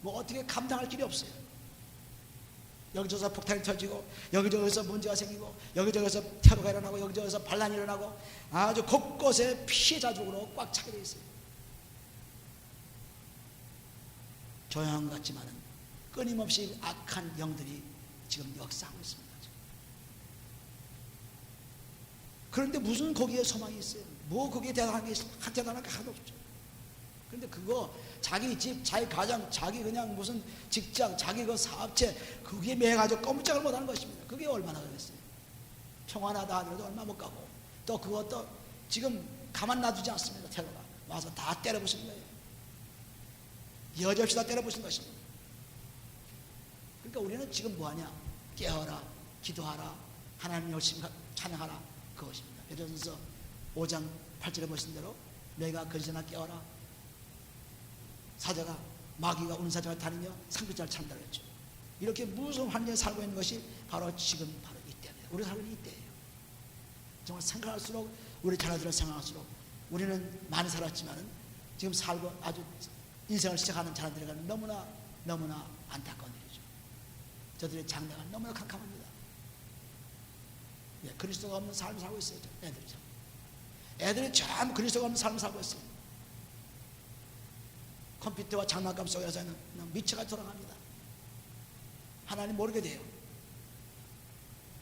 뭐 어떻게 감당할 길이 없어요. 여기저기서 폭탄이 터지고 여기저기서 문제가 생기고 여기저기서 테러가 일어나고 여기저기서 반란이 일어나고 아주 곳곳에 피해자족으로 꽉 차게 되어 있어요. 조용 같지만은 끊임없이 악한 영들이 지금 역사하고 있습니다. 그런데 무슨 거기에 소망이 있어요? 뭐 거기에 대단한 게 있어요? 대단한 게 하나도 없죠. 그런데 그거 자기 집, 자기 가정, 자기 그냥 무슨 직장, 자기 그 사업체 거기에 매가지고 꼼짝을 못하는 것입니다. 그게 얼마나 그랬어요? 평안하다 하더라도 얼마 못 가고 또 그것도 지금 가만 놔두지 않습니다. 테러가 와서 다 때려부수는 거예요. 여지없이 다 때려부수는 것입니다. 그러니까 우리는 지금 뭐하냐? 깨어라, 기도하라, 하나님 열심히 찬양하라. 그것입니다. 베드로전서 5장 8절에 보신 대로 내가 거짓나 깨어라. 사자가 마귀가 우는 사자를 다니며 상급자를 찬다고 했죠. 이렇게 무서운 환경에 살고 있는 것이 바로 지금 바로 이때입니다. 우리 살고 있는 이때예요. 정말 생각할수록 우리 자녀들을 생각할수록 우리는 많이 살았지만은 지금 살고 아주 인생을 시작하는 자녀들에게 너무나 안타까운 일이죠. 저들의 장래가 너무나 캄캄합니다. 그리스도가 없는 삶을 살고 있어요. 애들이 전부 그리스도가 없는 삶을 살고 있어요. 컴퓨터와 장난감 속에서는 미쳐가 돌아갑니다. 하나님 모르게 돼요.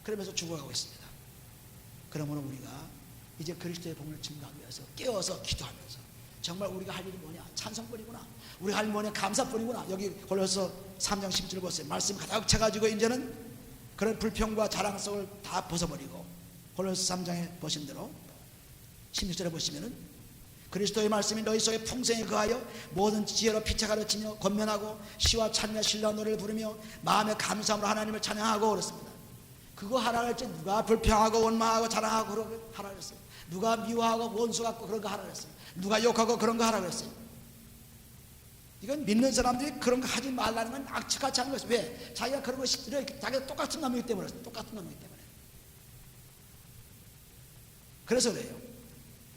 그러면서 죽어가고 있습니다. 그러므로 우리가 이제 그리스도의 복음을 증거하기 위해서 깨어서 기도하면서 정말 우리가 할 일이 뭐냐? 찬송뿐이구나. 우리가 할 일이 뭐냐? 감사뿐이구나. 여기 골로새 3장 10절 보세요. 말씀 가득 차가지고 이제는 그런 불평과 자랑성을 다 벗어버리고 골로새 3장에 보신 대로 16절에 보시면은 그리스도의 말씀이 너희 속에 풍성히 거하여 모든 지혜로 피차 가르치며 권면하고 시와 찬미와 신라 노래를 부르며 마음의 감사함으로 하나님을 찬양하고 그렇습니다. 그거 하라 그랬지. 누가 불평하고 원망하고 자랑하고 그런 거 하라 그랬어요. 누가 미워하고 원수 갖고 그런 거 하라 그랬어요. 누가 욕하고 그런 거 하라 그랬어요. 이건 믿는 사람들이 그런 거 하지 말라는 건 악취같이 하는 것이에요. 왜? 자기가 그런 거 싫어요. 자기가 똑같은 놈이기 때문에. 똑같은 놈이기 때문에. 그래서 그래요.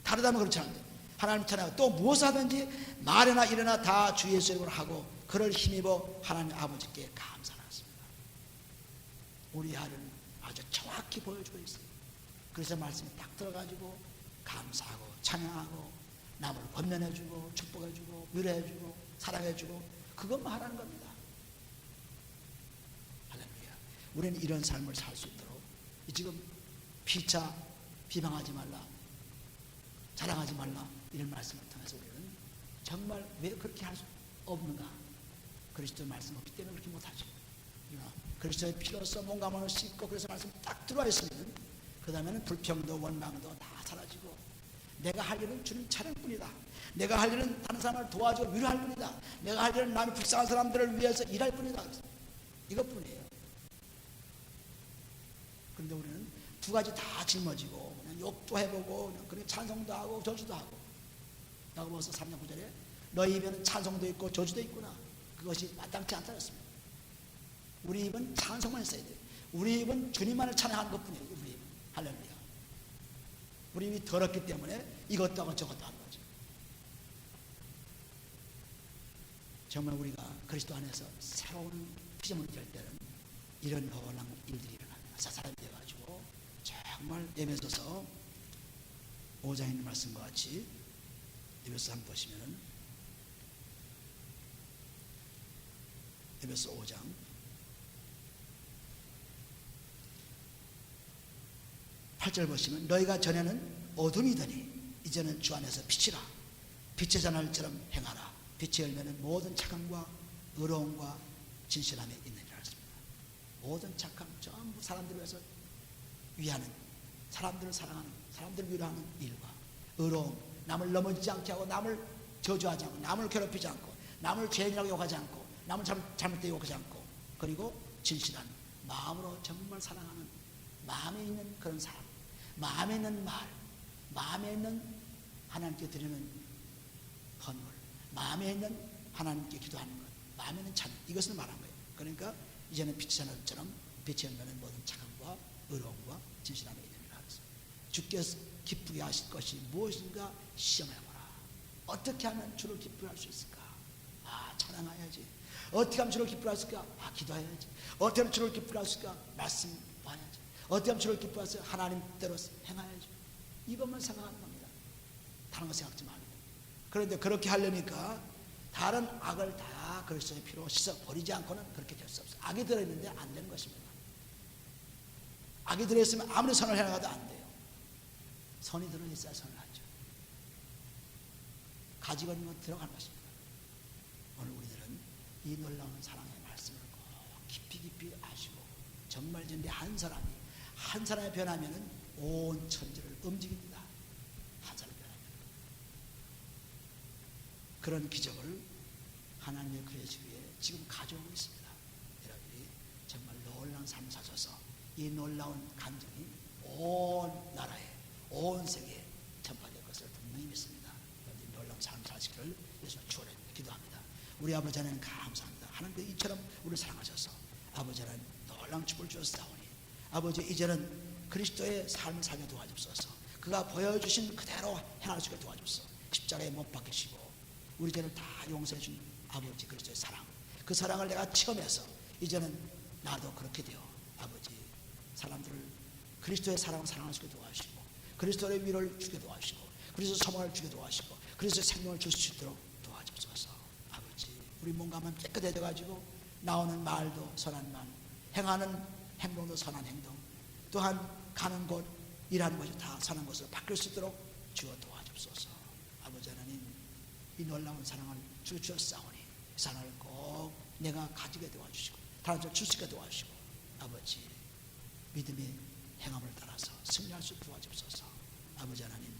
다르다면 그렇지 않은데 하나님 찬양하고 또 무엇을 하든지 말이나 일이나 다 주 예수 이름으로 하고 그를 힘입어 하나님 아버지께 감사하였습니다. 우리 하루는 아주 정확히 보여주고 있어요. 그래서 말씀이 딱 들어가지고 감사하고 찬양하고 남을 권면해주고 축복해주고 위로해주고 사랑해주고 그것만 하라는 겁니다. 할렐루야. 우리는 이런 삶을 살 수 있도록 지금 피차 비방하지 말라 자랑하지 말라 이런 말씀을 통해서 우리는 정말 왜 그렇게 할 수 없는가? 그리스도의 말씀 없기 때문에 그렇게 못하죠. 그리스도의 피로써 몸과 씻고 그래서 말씀 딱 들어와 있으면 그 다음에는 불평도 원망도 다 사라지고 내가 할 일은 주님 찬양 뿐이다. 내가 할 일은 다른 사람을 도와주고 위로할 뿐이다. 내가 할 일은 남이 불쌍한 사람들을 위해서 일할 뿐이다. 이것뿐이에요. 그런데 우리는 두 가지 다 짊어지고 그냥 욕도 해보고 그냥 찬송도 하고 저주도 하고 야고보서 3장 9절에 너희 입에는 찬송도 있고 저주도 있구나. 그것이 마땅치 않다 그랬습니다. 우리 입은 찬송만 있어야 돼요. 우리 입은 주님만을 찬양하는 것뿐이에요. 우리 입은. 할렐루야. 우리 입이 더럽기 때문에 이것도 하고 저것도 하는 거죠. 정말 우리가 그리스도 안에서 새로운 피조물이 될 때는 이런 놀라운 일들이 일어납니다. 사람이 되어가지고 정말 에베소서 5장에 있는 말씀과 같이 에베소 한번 보시면은 에베소 5장 8절 보시면 너희가 전에는 어둠이더니 이제는 주 안에서 빛이라 빛의 자날처럼 행하라. 빛의 열매는 모든 착함과 의로움과 진실함에 있느니라 했습니다. 모든 착함 전부 사람들을 위해서 위하는 사람들을 사랑하는 사람들을 위로하는 일과 의로움 남을 넘어지지 않게 하고 남을 저주하지 않고 남을 괴롭히지 않고 남을 죄인이라고 욕하지 않고 남을 잘못되게 욕하지 않고 그리고 진실한 마음으로 정말 사랑하는 마음에 있는 그런 사람 마음에 있는 말 마음에 있는 하나님께 드리는 헌물 마음에 있는 하나님께 기도하는 것 마음에 있는 찬양 이것을 말한 거예요. 그러니까 이제는 빛의 하늘처럼 빛의 열매는 모든 착함과 의로움과 진실함에 있느니라. 주께서 기쁘게 하실 것이 무엇인가 시험해보라. 어떻게 하면 주를 기쁘게 할 수 있을까? 찬양해야지. 어떻게 하면 주를 기쁘게 할 수 있을까? 기도해야지. 어떻게 하면 주를 기쁘게 할 수 있을까? 말씀 봐야지. 어떻게 하면 주를 기쁘게 할 수 있을까? 하나님대로 행해야지. 이것만 생각하는 겁니다. 다른 거 생각하지 말고. 그런데 그렇게 하려니까 다른 악을 다 그리스도의 피로 씻어 버리지 않고는 그렇게 될 수 없어요. 악이 들어있는데 안 되는 것입니다. 악이 들어있으면 아무리 선을 해나가도 안 돼요. 선이 들어있어야 선을 하죠. 가지고 있는 건 들어갈 것입니다. 오늘 우리들은 이 놀라운 사랑의 말씀을 꼭 깊이 깊이 아시고 정말 내 한 사람이 변하면은 온 천지를 움직입니다. 한 사람이 변하면 그런 기적을 하나님의 그려지기 위해 지금 가져오고 있습니다. 여러분이 정말 놀라운 삶을 사셔서 이 놀라운 감정이 온 나라에 온 세계에 전파될 것을 분명히 믿습니다. 여러분이 놀라운 삶을 사시기를 예수 주원에 기도합니다. 우리 아버지 하나님 감사합니다. 하나님께 이처럼 우리를 사랑하셔서 아버지 하나님 놀라운 축복을 주셨사오니 아버지 이제는 그리스도의 삶을 살며 도와주옵소서. 그가 보여주신 그대로 행할 수 있게 도와주옵소서. 십자가에 못 박히시고 우리 죄를 다 용서해 준 아버지 그리스도의 사랑 그 사랑을 내가 체험해서 이제는 나도 그렇게 되어 아버지 사람들을 그리스도의 사랑을 사랑할 수 있게 도와주시고 그리스도의 위로를 주게 도와주시고 그리스도의 소망을 주게 도와주시고 그리스도의 생명을 줄 수 있도록 도와주옵소서. 아버지 우리 몸과 마음 깨끗해져 가지고 나오는 말도 선한 말 행하는 행동도 선한 행동 또한 가는 곳 일하는 것이 다 선한 것으로 바뀔 수 있도록 주어 도와주옵소서. 아버지 하나님 이 놀라운 사랑을 주셨사오니 이 사랑을 꼭 내가 가지게 도와주시고 다른 사람 줄 수 있게 도와주시고 아버지 믿음의 행함을 따라서 승리할 수 있게 도와주옵소서. 아버지 하나님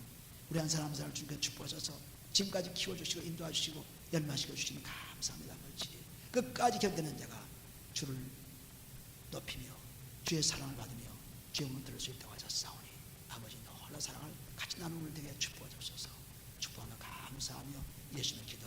우리 한 사람 한 사람을 주님께 축복하셔서 지금까지 키워주시고 인도하시고 연마시켜 주시면 감사합니다. 아버지. 끝까지 견디는 자가 주를 높이며 주의 사랑을 받으며 주의 음을 들을 수 있다고 하셨사오니 아버지 놀라운 사랑을 같이 나누는 되게 축복하옵소서. 축복하며 감사하며 예수님을 기도